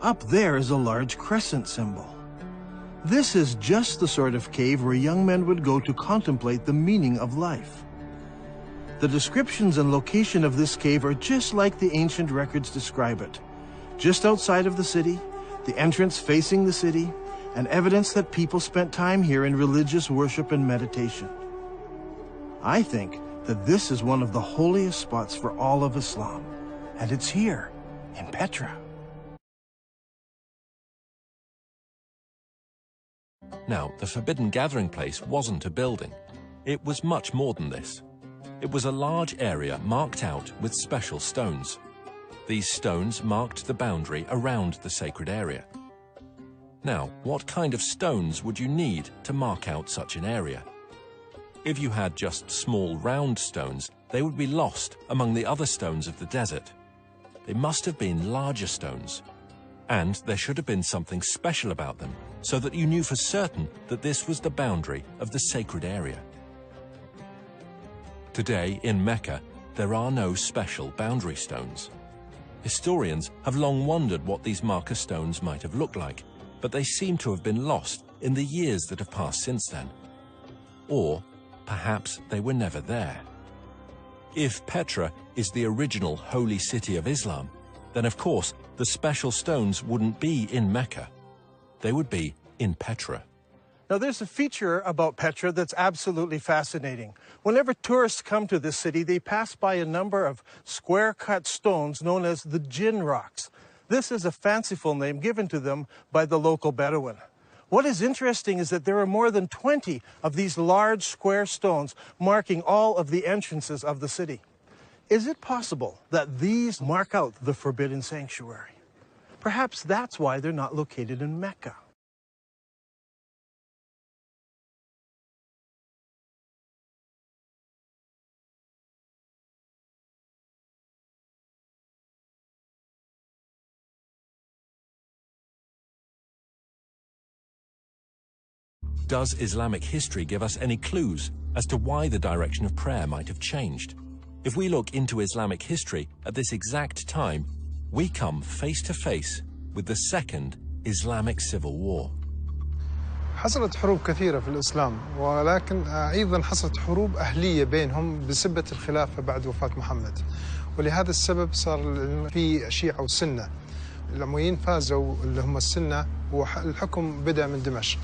Up there is a large crescent symbol. This is just the sort of cave where young men would go to contemplate the meaning of life. The descriptions and location of this cave are just like the ancient records describe it. Just outside of the city, the entrance facing the city, and evidence that people spent time here in religious worship and meditation. I think that this is one of the holiest spots for all of Islam, and it's here in Petra. Now, the forbidden gathering place wasn't a building. It was much more than this. It was a large area marked out with special stones. These stones marked the boundary around the sacred area. Now, what kind of stones would you need to mark out such an area? If you had just small round stones, they would be lost among the other stones of the desert. They must have been larger stones. And there should have been something special about them, so that you knew for certain that this was the boundary of the sacred area. Today, in Mecca, there are no special boundary stones. Historians have long wondered what these marker stones might have looked like, but they seem to have been lost in the years that have passed since then. Or perhaps they were never there. If Petra is the original holy city of Islam, then of course the special stones wouldn't be in Mecca. They would be in Petra. Now, there's a feature about Petra that's absolutely fascinating. Whenever tourists come to this city, they pass by a number of square-cut stones known as the Jinn rocks. This is a fanciful name given to them by the local Bedouin. What is interesting is that there are more than 20 of these large square stones marking all of the entrances of the city. Is it possible that these mark out the forbidden sanctuary? Perhaps that's why they're not located in Mecca. Does Islamic history give us any clues as to why the direction of prayer might have changed? If we look into Islamic history at this exact time, we come face to face with the Second Islamic Civil War. حصلت حروب كثيرة في الإسلام، ولكن أيضا حصلت حروب أهلية بينهم بسبة الخلافة بعد وفاة محمد، ولهذا السبب صار في شيعة وسنة. الأمويين فازوا اللي هم السنة، والحكم بدأ من دمشق.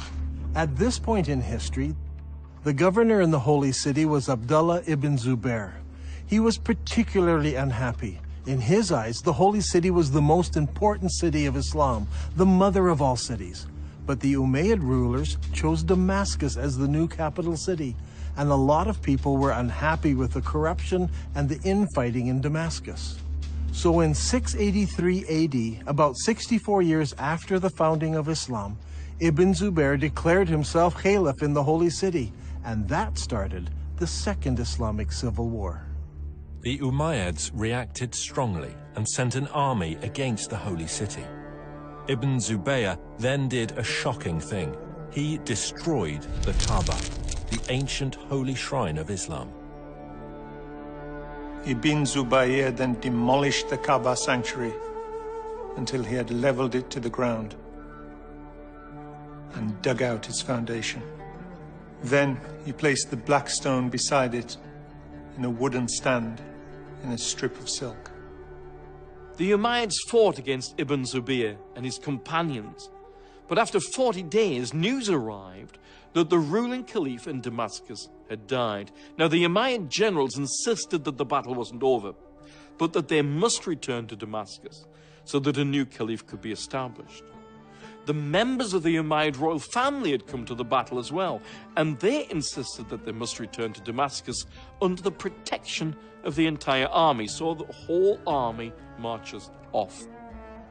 At this point in history, the governor in the Holy City was Abdullah ibn Zubair. He was particularly unhappy. In his eyes, the Holy City was the most important city of Islam, the mother of all cities. But the Umayyad rulers chose Damascus as the new capital city, and a lot of people were unhappy with the corruption and the infighting in Damascus. So in 683 AD, about 64 years after the founding of Islam, Ibn Zubair declared himself caliph in the Holy City, and that started the Second Islamic Civil War. The Umayyads reacted strongly and sent an army against the Holy City. Ibn Zubayr then did a shocking thing. He destroyed the Kaaba, the ancient holy shrine of Islam. Ibn Zubayr then demolished the Kaaba sanctuary until he had leveled it to the ground and dug out its foundation. Then he placed the black stone beside it in a wooden stand in a strip of silk. The Umayyads fought against Ibn Zubayr and his companions, but after 40 days, news arrived that the ruling caliph in Damascus had died. Now, the Umayyad generals insisted that the battle wasn't over, but that they must return to Damascus so that a new caliph could be established. The members of the Umayyad royal family had come to the battle as well, and they insisted that they must return to Damascus under the protection of the entire army, so the whole army marches off.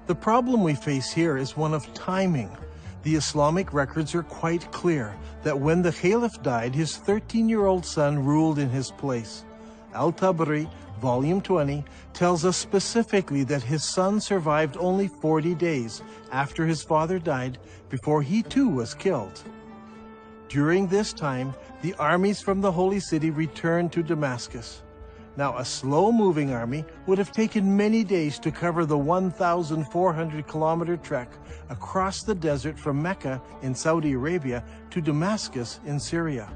The problem we face here is one of timing. The Islamic records are quite clear that when the caliph died, his 13-year-old son ruled in his place. Al-Tabari, Volume 20, tells us specifically that his son survived only 40 days after his father died before he too was killed. During this time, the armies from the Holy City returned to Damascus. Now, a slow-moving army would have taken many days to cover the 1,400-kilometer trek across the desert from Mecca in Saudi Arabia to Damascus in Syria.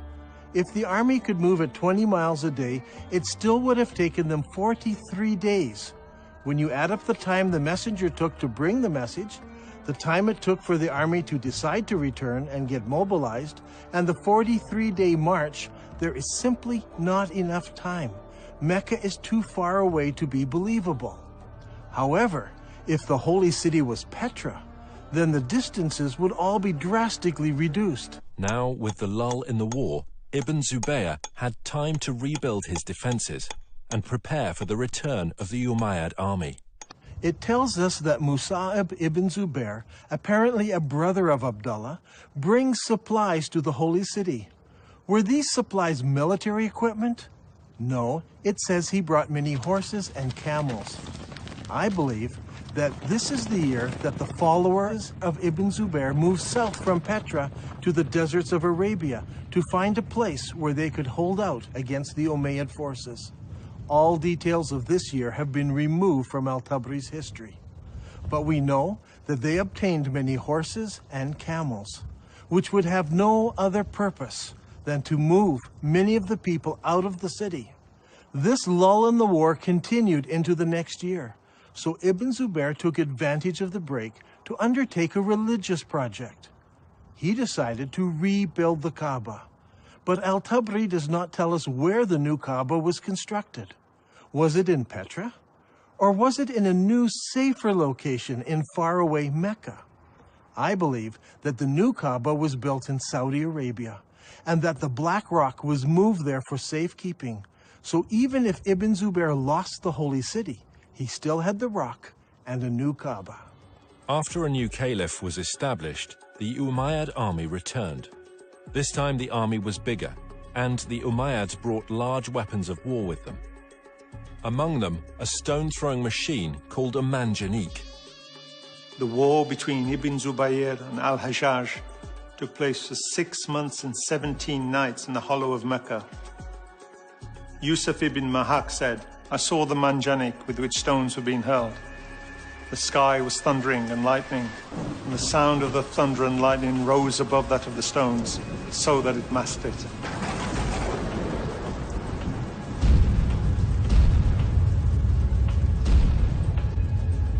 If the army could move at 20 miles a day, it still would have taken them 43 days. When you add up the time the messenger took to bring the message, the time it took for the army to decide to return and get mobilized, and the 43-day march, there is simply not enough time. Mecca is too far away to be believable. However, if the holy city was Petra, then the distances would all be drastically reduced. Now, with the lull in the war, Ibn Zubayr had time to rebuild his defenses and prepare for the return of the Umayyad army. It tells us that Musa'ib ibn Zubair, apparently a brother of Abdullah, brings supplies to the holy city. Were these supplies military equipment? No, it says he brought many horses and camels. I believe that this is the year that the followers of Ibn Zubayr moved south from Petra to the deserts of Arabia to find a place where they could hold out against the Umayyad forces. All details of this year have been removed from Al-Tabri's history. But we know that they obtained many horses and camels, which would have no other purpose than to move many of the people out of the city. This lull in the war continued into the next year, so Ibn Zubayr took advantage of the break to undertake a religious project. He decided to rebuild the Kaaba, but Al-Tabri does not tell us where the new Kaaba was constructed. Was it in Petra? Or was it in a new, safer location in faraway Mecca? I believe that the new Kaaba was built in Saudi Arabia, and that the Black Rock was moved there for safekeeping. So even if Ibn Zubayr lost the holy city, he still had the rock and a new Kaaba. After a new caliph was established, the Umayyad army returned. This time the army was bigger, and the Umayyads brought large weapons of war with them. Among them, a stone-throwing machine called a manjanik. The war between Ibn Zubayr and Al-Hajjaj took place for 6 months and 17 nights in the hollow of Mecca. Yusuf ibn Mahak said, "I saw the manjanik with which stones were being hurled. The sky was thundering and lightning, and the sound of the thunder and lightning rose above that of the stones, so that it masked it."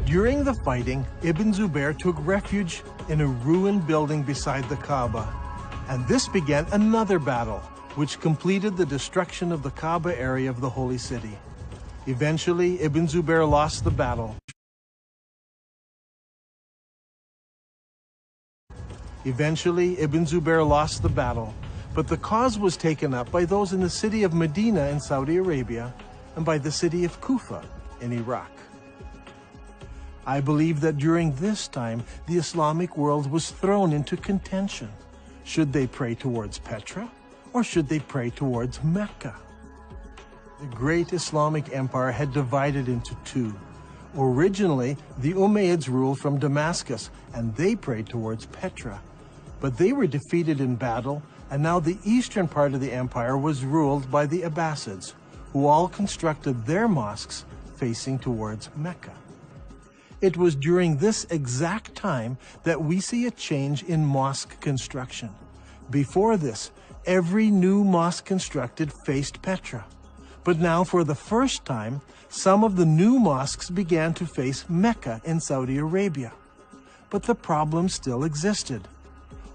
During the fighting, Ibn Zubayr took refuge in a ruined building beside the Kaaba, and this began another battle, which completed the destruction of the Kaaba area of the holy city. Eventually, Ibn Zubayr lost the battle. But the cause was taken up by those in the city of Medina in Saudi Arabia and by the city of Kufa in Iraq. I believe that during this time, the Islamic world was thrown into contention. Should they pray towards Petra, or should they pray towards Mecca? The great Islamic empire had divided into two. Originally, the Umayyads ruled from Damascus, and they prayed towards Petra. But they were defeated in battle, and now the eastern part of the empire was ruled by the Abbasids, who all constructed their mosques facing towards Mecca. It was during this exact time that we see a change in mosque construction. Before this, every new mosque constructed faced Petra. But now, for the first time, some of the new mosques began to face Mecca in Saudi Arabia. But the problem still existed.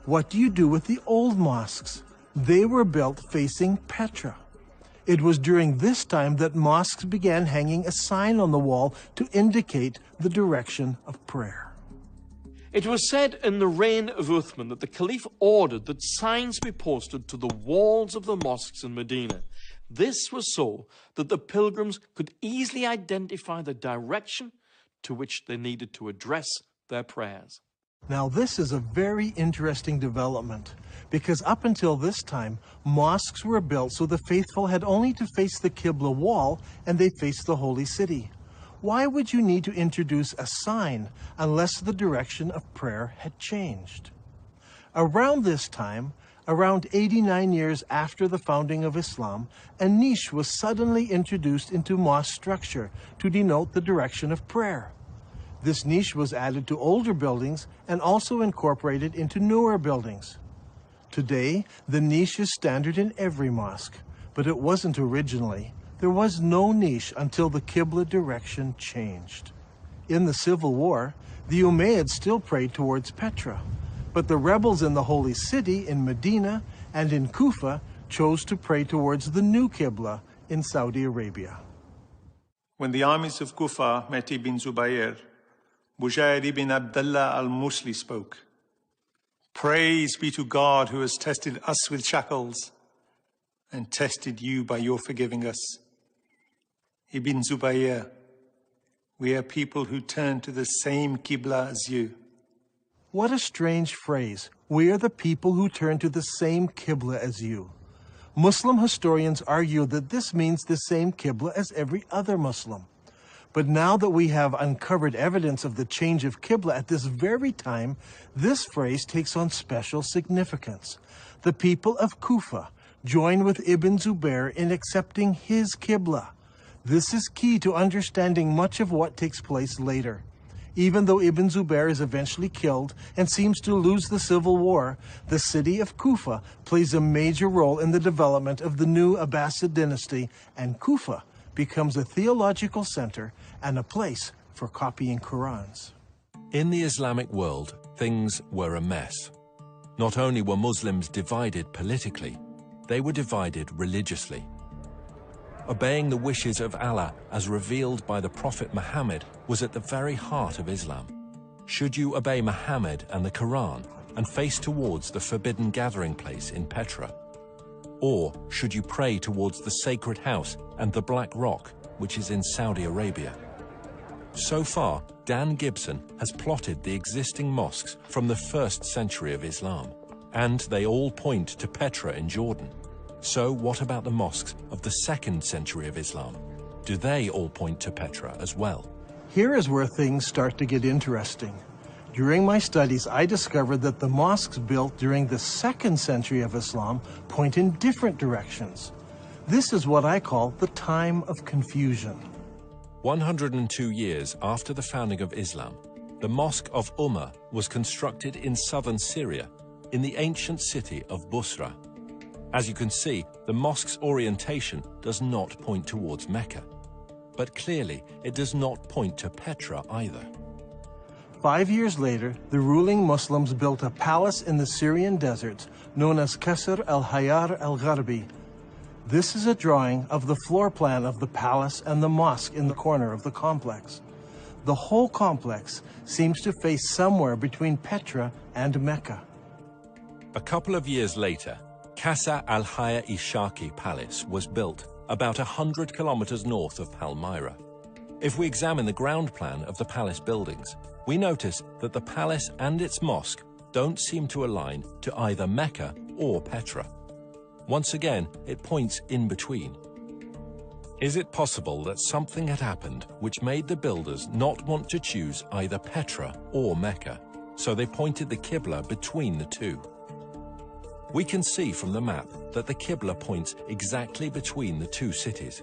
What do you do with the old mosques? They were built facing Petra. It was during this time that mosques began hanging a sign on the wall to indicate the direction of prayer. It was said in the reign of Uthman that the Caliph ordered that signs be posted to the walls of the mosques in Medina. This was so that the pilgrims could easily identify the direction to which they needed to address their prayers. Now, this is a very interesting development, because up until this time, mosques were built so the faithful had only to face the Qibla wall and they faced the holy city. Why would you need to introduce a sign unless the direction of prayer had changed? Around this time, around 89 years after the founding of Islam, a niche was suddenly introduced into mosque structure to denote the direction of prayer. This niche was added to older buildings and also incorporated into newer buildings. Today, the niche is standard in every mosque, but it wasn't originally. There was no niche until the Qibla direction changed. In the Civil War, the Umayyads still prayed towards Petra, but the rebels in the Holy City in Medina and in Kufa chose to pray towards the new Qibla in Saudi Arabia. When the armies of Kufa met Ibn Zubayr, Bujair ibn Abdullah al-Musli spoke. "Praise be to God who has tested us with shackles and tested you by your forgiving us. Ibn Zubayr, we are people who turn to the same Qibla as you." What a strange phrase. We are the people who turn to the same Qibla as you. Muslim historians argue that this means the same Qibla as every other Muslim. But now that we have uncovered evidence of the change of Qibla at this very time, this phrase takes on special significance. The people of Kufa join with Ibn Zubair in accepting his Qibla. This is key to understanding much of what takes place later. Even though Ibn Zubair is eventually killed and seems to lose the civil war, the city of Kufa plays a major role in the development of the new Abbasid dynasty, and Kufa becomes a theological center and a place for copying Qur'ans. In the Islamic world, things were a mess. Not only were Muslims divided politically, they were divided religiously. Obeying the wishes of Allah as revealed by the Prophet Muhammad was at the very heart of Islam. Should you obey Muhammad and the Qur'an and face towards the forbidden gathering place in Petra? Or should you pray towards the sacred house and the Black Rock, which is in Saudi Arabia? So far, Dan Gibson has plotted the existing mosques from the 1st century of Islam, and they all point to Petra in Jordan. So what about the mosques of the 2nd century of Islam? Do they all point to Petra as well? Here is where things start to get interesting. During my studies, I discovered that the mosques built during the 2nd century of Islam point in different directions. This is what I call the time of confusion. 102 years after the founding of Islam, the Mosque of Ummah was constructed in southern Syria, in the ancient city of Busra. As you can see, the mosque's orientation does not point towards Mecca. But clearly, it does not point to Petra either. 5 years later, the ruling Muslims built a palace in the Syrian deserts known as Qasr al-Hayar al-Gharbi. This is a drawing of the floor plan of the palace and the mosque in the corner of the complex. The whole complex seems to face somewhere between Petra and Mecca. A couple of years later, Qasr al-Hayar Ishaqi Palace was built about 100 kilometers north of Palmyra. If we examine the ground plan of the palace buildings, we notice that the palace and its mosque don't seem to align to either Mecca or Petra. Once again, it points in between. Is it possible that something had happened which made the builders not want to choose either Petra or Mecca, so they pointed the Qibla between the two? We can see from the map that the Qibla points exactly between the two cities.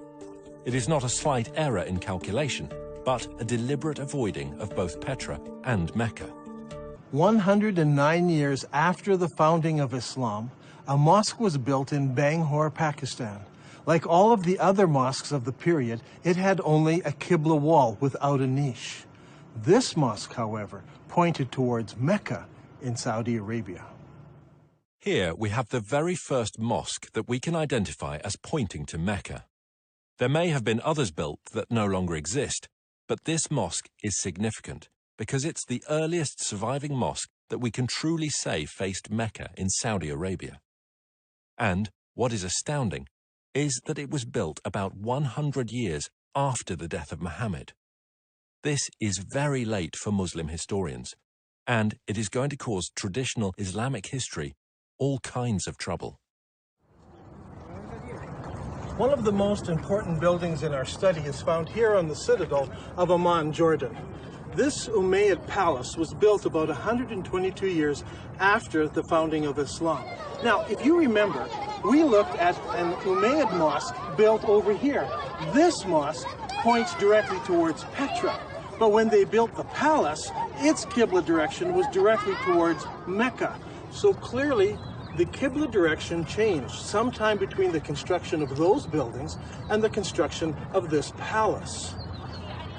It is not a slight error in calculation, but a deliberate avoiding of both Petra and Mecca. 109 years after the founding of Islam, a mosque was built in Bangalore, Pakistan. Like all of the other mosques of the period, it had only a Qibla wall without a niche. This mosque, however, pointed towards Mecca in Saudi Arabia. Here we have the very first mosque that we can identify as pointing to Mecca. There may have been others built that no longer exist, but this mosque is significant because it's the earliest surviving mosque that we can truly say faced Mecca in Saudi Arabia. And what is astounding is that it was built about 100 years after the death of Muhammad. This is very late for Muslim historians, and it is going to cause traditional Islamic history all kinds of trouble. One of the most important buildings in our study is found here on the citadel of Amman, Jordan. This Umayyad palace was built about 122 years after the founding of Islam. Now, if you remember, we looked at an Umayyad mosque built over here. This mosque points directly towards Petra. But when they built the palace, its Qibla direction was directly towards Mecca. So clearly, the Qibla direction changed sometime between the construction of those buildings and the construction of this palace.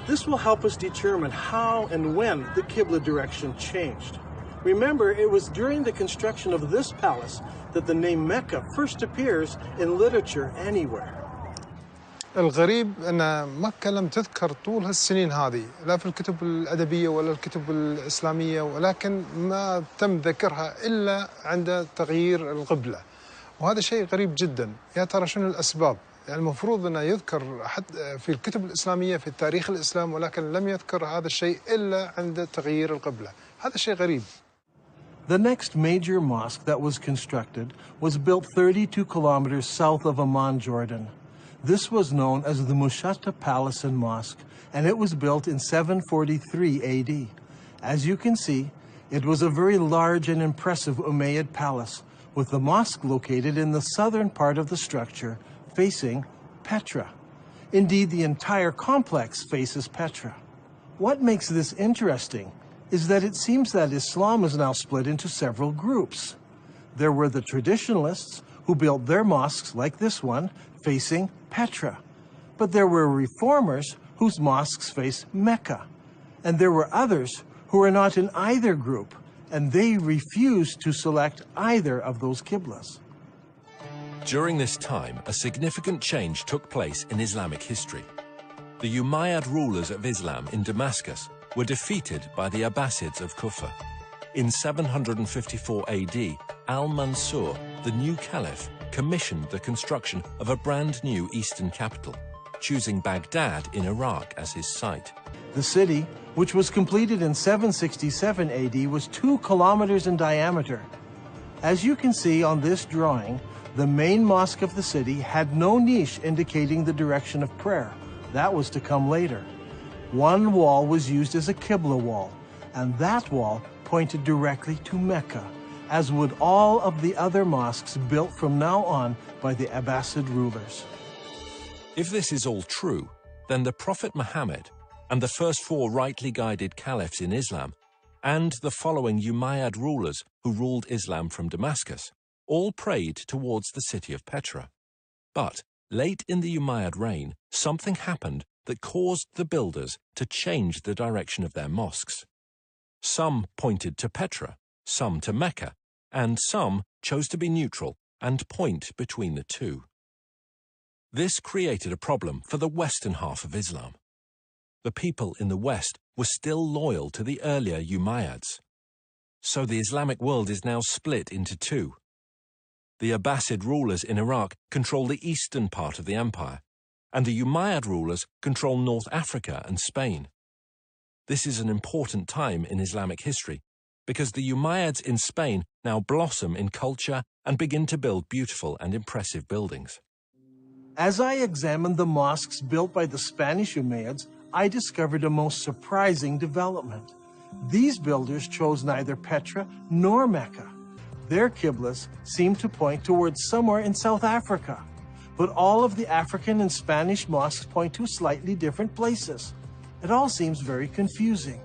This will help us determine how and when the Qibla direction changed. Remember, it was during the construction of this palace that the name Mecca first appears in literature anywhere. الغريب أن مكة لم تذكر طول هالسنين هذه لا في الكتب الأدبية ولا الكتب الإسلامية، ولكن ما تم ذكرها إلا عند تغيير القبلة، وهذا شيء غريب جدا. يا ترى شنو الأسباب؟ يعني المفروض أنه يذكر حتى في الكتب الإسلامية في تاريخ الإسلام، ولكن لم يذكر هذا الشيء إلا عند تغيير القبلة. هذا شيء غريب. The next major mosque that was constructed was built 32 kilometers south of Amman, Jordan. This was known as the Mushata Palace and Mosque, and it was built in 743 AD. As you can see, it was a very large and impressive Umayyad palace, with the mosque located in the southern part of the structure, facing Petra. Indeed, the entire complex faces Petra. What makes this interesting is that it seems that Islam is now split into several groups. There were the traditionalists, who built their mosques like this one, facing Petra. But there were reformers whose mosques face Mecca. And there were others who were not in either group, and they refused to select either of those qiblas. During this time, a significant change took place in Islamic history. The Umayyad rulers of Islam in Damascus were defeated by the Abbasids of Kufa. In 754 AD, Al-Mansur, the new caliph, commissioned the construction of a brand new eastern capital, choosing Baghdad in Iraq as his site. The city, which was completed in 767 AD, was 2 kilometers in diameter. As you can see on this drawing, the main mosque of the city had no niche indicating the direction of prayer. That was to come later. One wall was used as a qibla wall, and that wall pointed directly to Mecca, as would all of the other mosques built from now on by the Abbasid rulers. If this is all true, then the Prophet Muhammad and the first 4 rightly guided caliphs in Islam, and the following Umayyad rulers who ruled Islam from Damascus, all prayed towards the city of Petra. But late in the Umayyad reign, something happened that caused the builders to change the direction of their mosques. Some pointed to Petra, some to Mecca, and some chose to be neutral and point between the two. This created a problem for the western half of Islam. The people in the west were still loyal to the earlier Umayyads. So the Islamic world is now split into 2. The Abbasid rulers in Iraq control the eastern part of the empire, and the Umayyad rulers control North Africa and Spain. This is an important time in Islamic history, because the Umayyads in Spain now blossom in culture and begin to build beautiful and impressive buildings. As I examined the mosques built by the Spanish Umayyads, I discovered a most surprising development. These builders chose neither Petra nor Mecca. Their qiblas seemed to point towards somewhere in South Africa, but all of the African and Spanish mosques point to slightly different places. It all seems very confusing.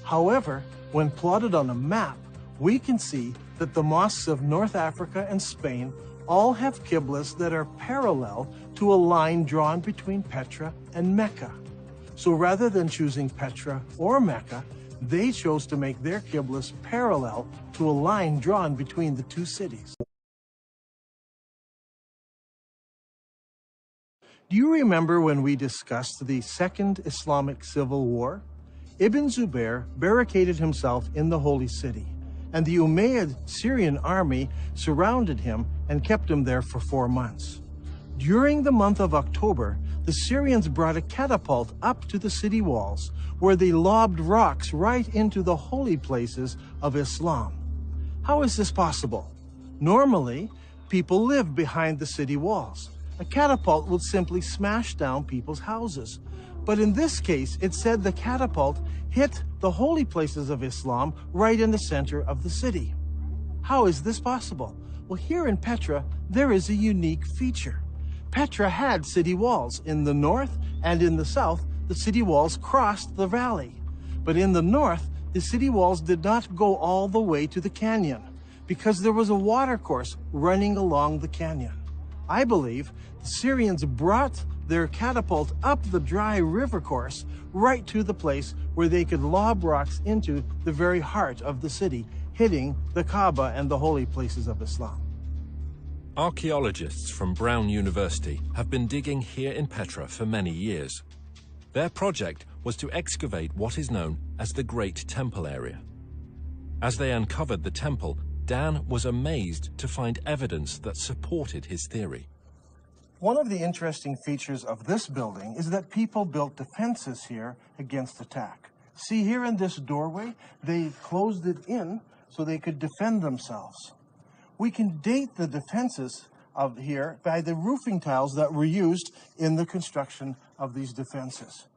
However, when plotted on a map, we can see that the mosques of North Africa and Spain all have qiblas that are parallel to a line drawn between Petra and Mecca. So rather than choosing Petra or Mecca, they chose to make their qiblas parallel to a line drawn between the 2 cities. Do you remember when we discussed the Second Islamic Civil War? Ibn Zubair barricaded himself in the Holy City, and the Umayyad Syrian army surrounded him and kept him there for 4 months. During the month of October, the Syrians brought a catapult up to the city walls, where they lobbed rocks right into the holy places of Islam. How is this possible? Normally, people live behind the city walls. A catapult would simply smash down people's houses. But in this case, it said the catapult hit the holy places of Islam right in the center of the city. How is this possible? Well, here in Petra, there is a unique feature. Petra had city walls. In the north and in the south, the city walls crossed the valley. But in the north, the city walls did not go all the way to the canyon, because there was a watercourse running along the canyon. I believe the Syrians brought their catapult up the dry river course right to the place where they could lob rocks into the very heart of the city, hitting the Kaaba and the holy places of Islam. Archaeologists from Brown University have been digging here in Petra for many years. Their project was to excavate what is known as the Great Temple area. As they uncovered the temple, Dan was amazed to find evidence that supported his theory. One of the interesting features of this building is that people built defenses here against attack. See, here in this doorway, they closed it in so they could defend themselves. We can date the defenses of here by the roofing tiles that were used in the construction of these defenses.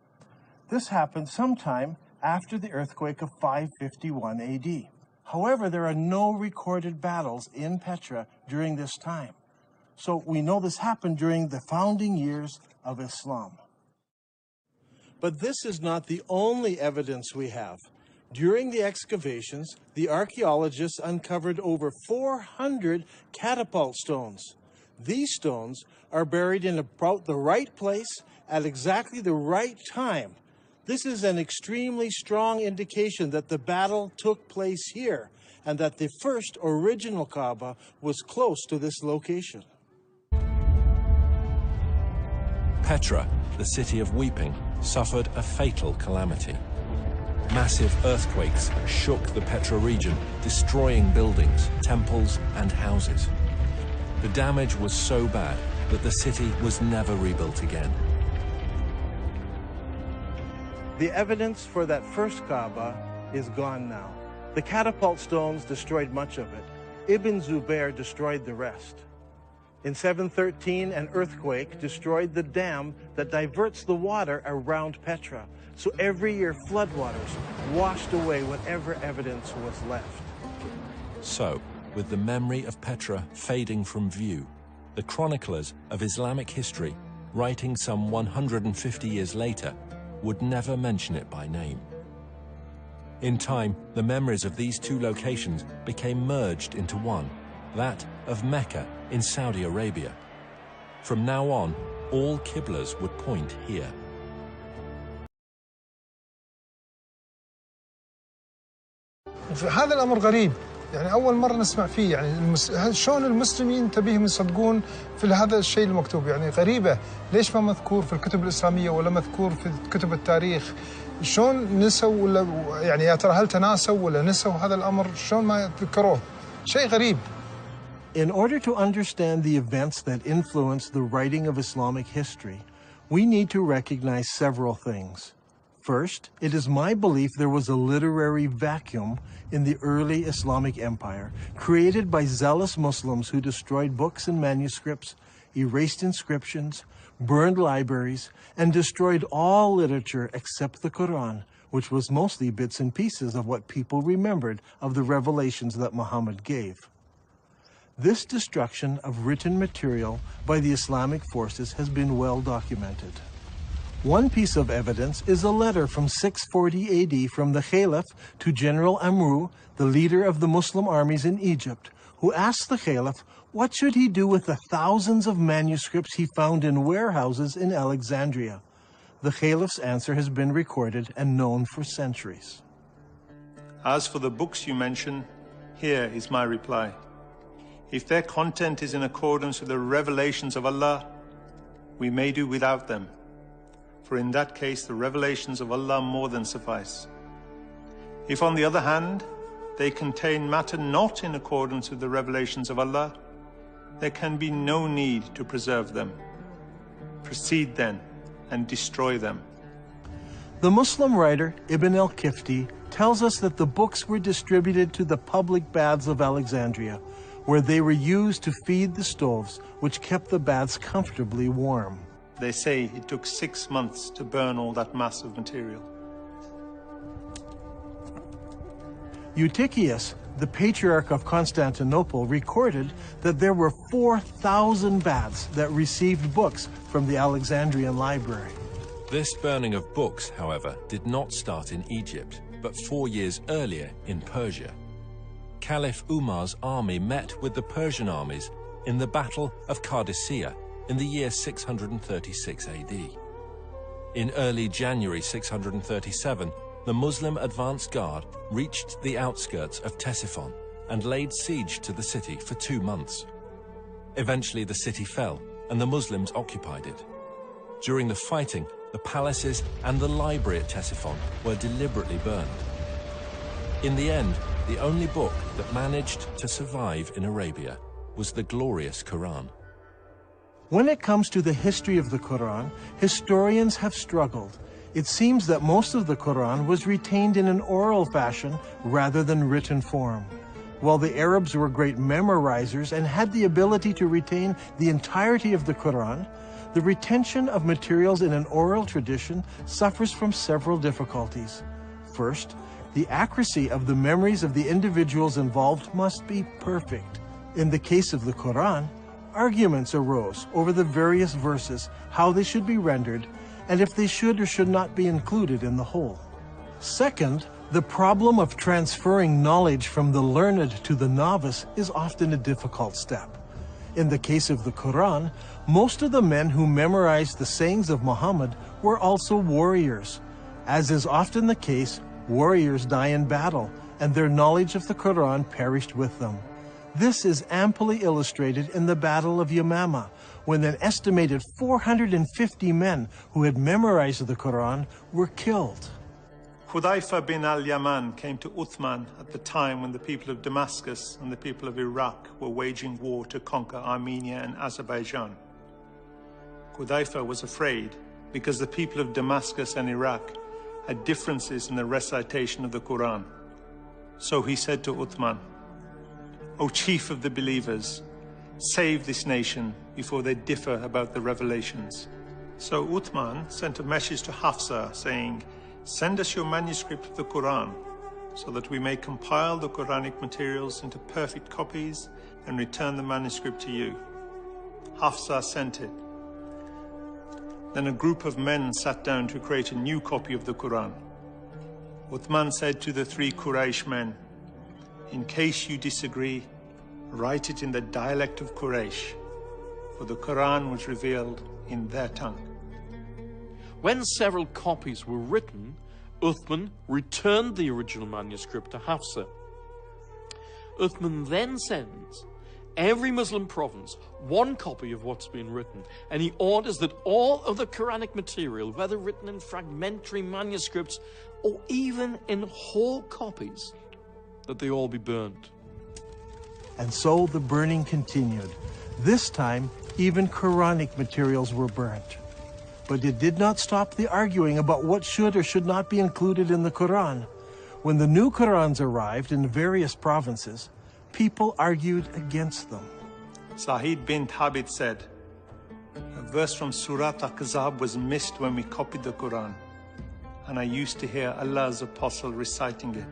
This happened sometime after the earthquake of 551 AD. However, there are no recorded battles in Petra during this time. So we know this happened during the founding years of Islam. But this is not the only evidence we have. During the excavations, the archaeologists uncovered over 400 catapult stones. These stones are buried in about the right place at exactly the right time. This is an extremely strong indication that the battle took place here and that the first original Kaaba was close to this location. Petra, the city of weeping, suffered a fatal calamity. Massive earthquakes shook the Petra region, destroying buildings, temples, and houses. The damage was so bad that the city was never rebuilt again. The evidence for that first Kaaba is gone now. The catapult stones destroyed much of it. Ibn Zubayr destroyed the rest. In 713, an earthquake destroyed the dam that diverts the water around Petra. So every year, floodwaters washed away whatever evidence was left. So, with the memory of Petra fading from view, the chroniclers of Islamic history, writing some 150 years later, would never mention it by name. In time, the memories of these two locations became merged into one, that of Mecca in Saudi Arabia. From now on, all Qiblas would point here. هذا الأمر غريب، يعني أول مرة نسمع فيه، يعني شلون المسلمين تبيهم يصدقون في هذا الشيء المكتوب، يعني غريبة، ليش ما مذكور في الكتب الإسلامية ولا مذكور في كتب التاريخ؟ شلون نسوا ولا يعني يا ترى هل تناسوا ولا نسوا هذا الأمر؟ شلون ما ذكروه؟ شيء غريب. In order to understand the events that influenced the writing of Islamic history, we need to recognize several things. First, it is my belief there was a literary vacuum in the early Islamic empire, created by zealous Muslims who destroyed books and manuscripts, erased inscriptions, burned libraries, and destroyed all literature except the Qur'an, which was mostly bits and pieces of what people remembered of the revelations that Muhammad gave. This destruction of written material by the Islamic forces has been well documented. One piece of evidence is a letter from 640 AD from the Caliph to General Amru, the leader of the Muslim armies in Egypt, who asked the Caliph what should he do with the thousands of manuscripts he found in warehouses in Alexandria. The Caliph's answer has been recorded and known for centuries. As for the books you mention, here is my reply. If their content is in accordance with the revelations of Allah, we may do without them. For in that case, the revelations of Allah more than suffice. If, on the other hand, they contain matter not in accordance with the revelations of Allah, there can be no need to preserve them. Proceed then and destroy them. The Muslim writer Ibn al-Kifti tells us that the books were distributed to the public baths of Alexandria, where they were used to feed the stoves, which kept the baths comfortably warm. They say it took 6 months to burn all that mass of material. Eutychius, the Patriarch of Constantinople, recorded that there were 4,000 baths that received books from the Alexandrian library. This burning of books, however, did not start in Egypt, but 4 years earlier in Persia. Caliph Umar's army met with the Persian armies in the Battle of Qadisiyah in the year 636 AD. In early January 637, the Muslim advance guard reached the outskirts of Ctesiphon and laid siege to the city for 2 months. Eventually the city fell and the Muslims occupied it. During the fighting, the palaces and the library at Ctesiphon were deliberately burned. In the end, the only book that managed to survive in Arabia was the glorious Qur'an. When it comes to the history of the Qur'an, historians have struggled. It seems that most of the Qur'an was retained in an oral fashion rather than written form. While the Arabs were great memorizers and had the ability to retain the entirety of the Qur'an, the retention of materials in an oral tradition suffers from several difficulties. First, the accuracy of the memories of the individuals involved must be perfect. In the case of the Qur'an, arguments arose over the various verses, how they should be rendered, and if they should or should not be included in the whole. Second, the problem of transferring knowledge from the learned to the novice is often a difficult step. In the case of the Qur'an, most of the men who memorized the sayings of Muhammad were also warriors. As is often the case, warriors die in battle, and their knowledge of the Qur'an perished with them. This is amply illustrated in the Battle of Yamama, when an estimated 450 men who had memorized the Qur'an were killed. Hudayfa bin al-Yaman came to Uthman at the time when the people of Damascus and the people of Iraq were waging war to conquer Armenia and Azerbaijan. Hudayfa was afraid because the people of Damascus and Iraq had differences in the recitation of the Quran. So he said to Uthman, "O chief of the believers, save this nation before they differ about the revelations." So Uthman sent a message to Hafsa saying, "Send us your manuscript of the Quran so that we may compile the Quranic materials into perfect copies and return the manuscript to you." Hafsa sent it. Then a group of men sat down to create a new copy of the Quran. Uthman said to the 3 Quraysh men, "In case you disagree, write it in the dialect of Quraysh, for the Quran was revealed in their tongue." When several copies were written, Uthman returned the original manuscript to Hafsa. Uthman then sends every Muslim province one copy of what's been written, and he orders that all of the Quranic material, whether written in fragmentary manuscripts or even in whole copies, that they all be burned. And so the burning continued. This time, even Quranic materials were burnt. But it did not stop the arguing about what should or should not be included in the Quran. When the new Qurans arrived in various provinces, people argued against them. Sa'id bin Thabit said, "A verse from Surat Al-Ahzab was missed when we copied the Quran, and I used to hear Allah's apostle reciting it.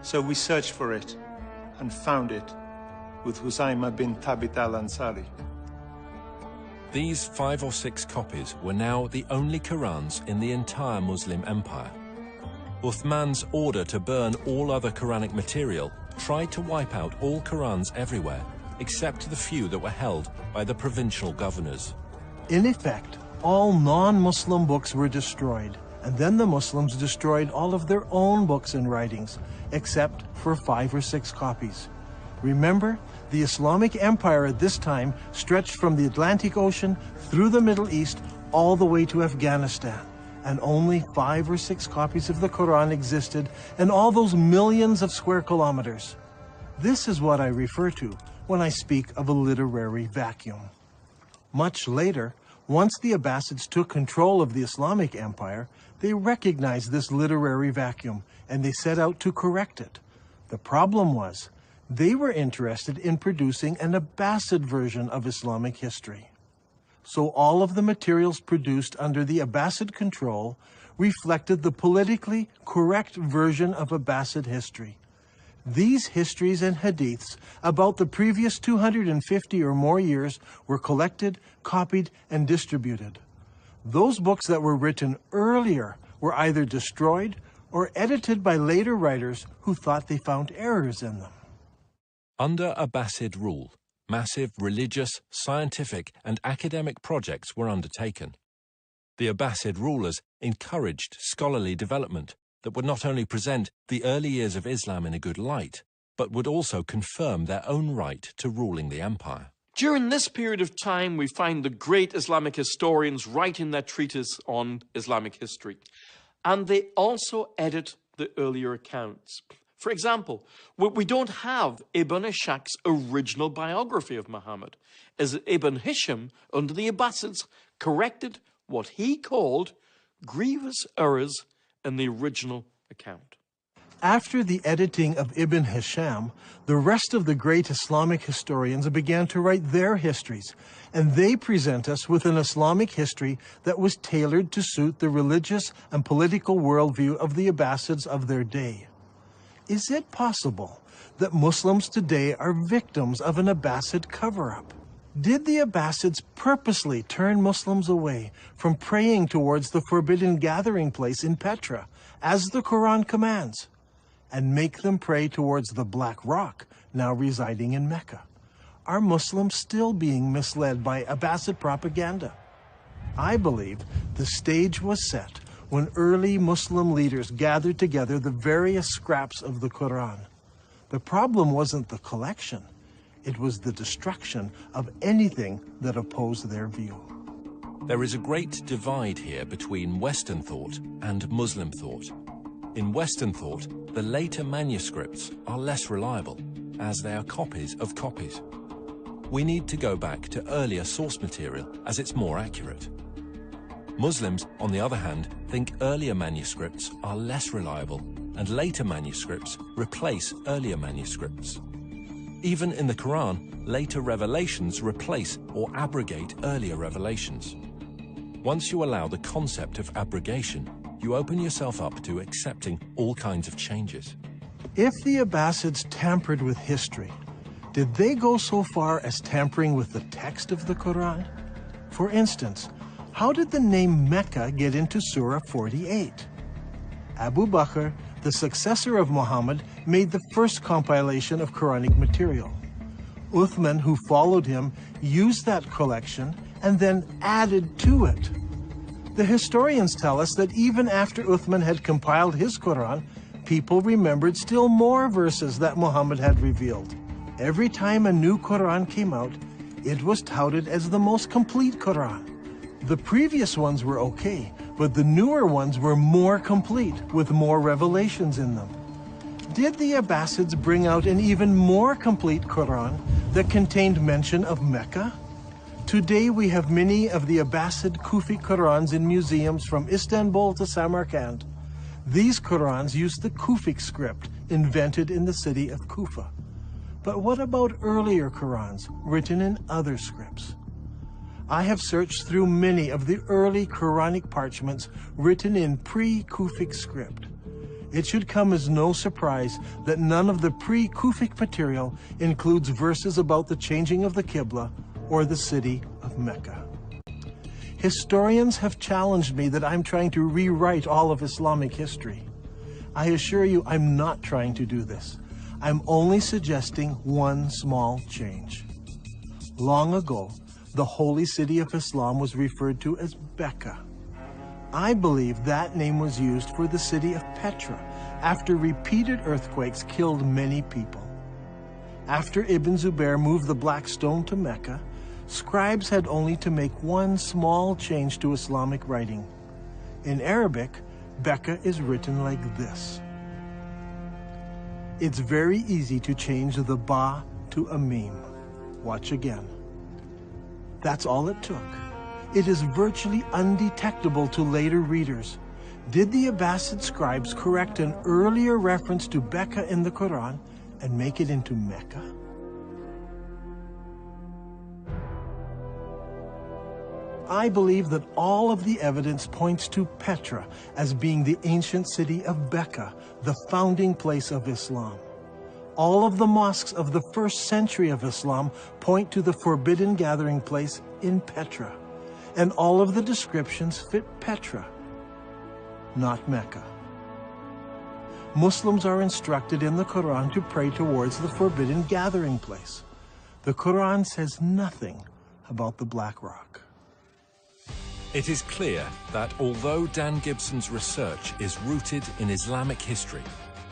So we searched for it and found it with Huzayma bin Thabit al-Ansari." These 5 or 6 copies were now the only Qurans in the entire Muslim empire. Uthman's order to burn all other Quranic material tried to wipe out all Qurans everywhere, except the few that were held by the provincial governors. In effect, all non-Muslim books were destroyed, and then the Muslims destroyed all of their own books and writings, except for 5 or 6 copies. Remember, the Islamic Empire at this time stretched from the Atlantic Ocean through the Middle East all the way to Afghanistan, and only 5 or 6 copies of the Quran existed in all those millions of square kilometers. This is what I refer to when I speak of a literary vacuum. Much later, once the Abbasids took control of the Islamic Empire, they recognized this literary vacuum and they set out to correct it. The problem was, they were interested in producing an Abbasid version of Islamic history. So all of the materials produced under the Abbasid control reflected the politically correct version of Abbasid history. These histories and hadiths about the previous 250 or more years were collected, copied, and distributed. Those books that were written earlier were either destroyed or edited by later writers who thought they found errors in them. Under Abbasid rule, massive religious, scientific, and academic projects were undertaken. The Abbasid rulers encouraged scholarly development that would not only present the early years of Islam in a good light, but would also confirm their own right to ruling the empire. During this period of time, we find the great Islamic historians writing their treatise on Islamic history, and they also edit the earlier accounts. For example, we don't have Ibn Ishaq's original biography of Muhammad, as Ibn Hisham, under the Abbasids, corrected what he called grievous errors in the original account. After the editing of Ibn Hisham, the rest of the great Islamic historians began to write their histories, and they present us with an Islamic history that was tailored to suit the religious and political worldview of the Abbasids of their day. Is it possible that Muslims today are victims of an Abbasid cover-up? Did the Abbasids purposely turn Muslims away from praying towards the forbidden gathering place in Petra, as the Quran commands, and make them pray towards the Black Rock, now residing in Mecca? Are Muslims still being misled by Abbasid propaganda? I believe the stage was set when early Muslim leaders gathered together the various scraps of the Quran. The problem wasn't the collection. It was the destruction of anything that opposed their view. There is a great divide here between Western thought and Muslim thought. In Western thought, the later manuscripts are less reliable, as they are copies of copies. We need to go back to earlier source material, as it's more accurate. Muslims, on the other hand, think earlier manuscripts are less reliable, and later manuscripts replace earlier manuscripts. Even in the Quran, later revelations replace or abrogate earlier revelations. Once you allow the concept of abrogation, you open yourself up to accepting all kinds of changes. If the Abbasids tampered with history, did they go so far as tampering with the text of the Quran? For instance, how did the name Mecca get into Surah 48? Abu Bakr, the successor of Muhammad, made the first compilation of Quranic material. Uthman, who followed him, used that collection and then added to it. The historians tell us that even after Uthman had compiled his Quran, people remembered still more verses that Muhammad had revealed. Every time a new Quran came out, it was touted as the most complete Quran. The previous ones were okay, but the newer ones were more complete, with more revelations in them. Did the Abbasids bring out an even more complete Quran that contained mention of Mecca? Today we have many of the Abbasid Kufi Qurans in museums from Istanbul to Samarkand. These Qurans use the Kufic script, invented in the city of Kufa. But what about earlier Qurans, written in other scripts? I have searched through many of the early Quranic parchments written in pre-Kufic script. It should come as no surprise that none of the pre-Kufic material includes verses about the changing of the Qibla or the city of Mecca. Historians have challenged me that I'm trying to rewrite all of Islamic history. I assure you I'm not trying to do this. I'm only suggesting one small change. Long ago, the holy city of Islam was referred to as Becca. I believe that name was used for the city of Petra after repeated earthquakes killed many people. After Ibn Zubair moved the black stone to Mecca, scribes had only to make one small change to Islamic writing. In Arabic, Becca is written like this. It's very easy to change the ba to a mim. Watch again. That's all it took. It is virtually undetectable to later readers. Did the Abbasid scribes correct an earlier reference to Becca in the Quran and make it into Mecca? I believe that all of the evidence points to Petra as being the ancient city of Becca, the founding place of Islam. All of the mosques of the first century of Islam point to the forbidden gathering place in Petra, and all of the descriptions fit Petra, not Mecca. Muslims are instructed in the Quran to pray towards the forbidden gathering place. The Quran says nothing about the Black Rock. It is clear that although Dan Gibson's research is rooted in Islamic history,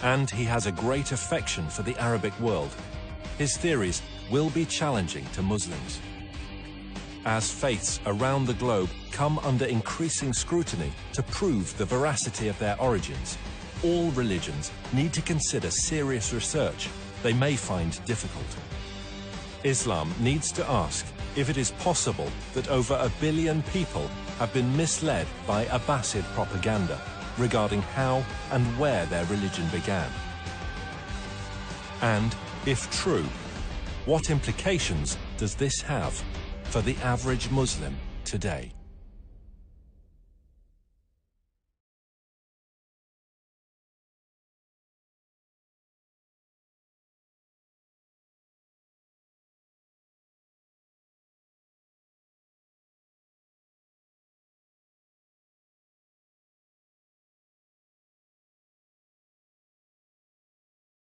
and he has a great affection for the Arabic world, his theories will be challenging to Muslims. As faiths around the globe come under increasing scrutiny to prove the veracity of their origins, all religions need to consider serious research they may find difficult. Islam needs to ask if it is possible that over 1 billion people have been misled by Abbasid propaganda, regarding how and where their religion began. And, if true, what implications does this have for the average Muslim today?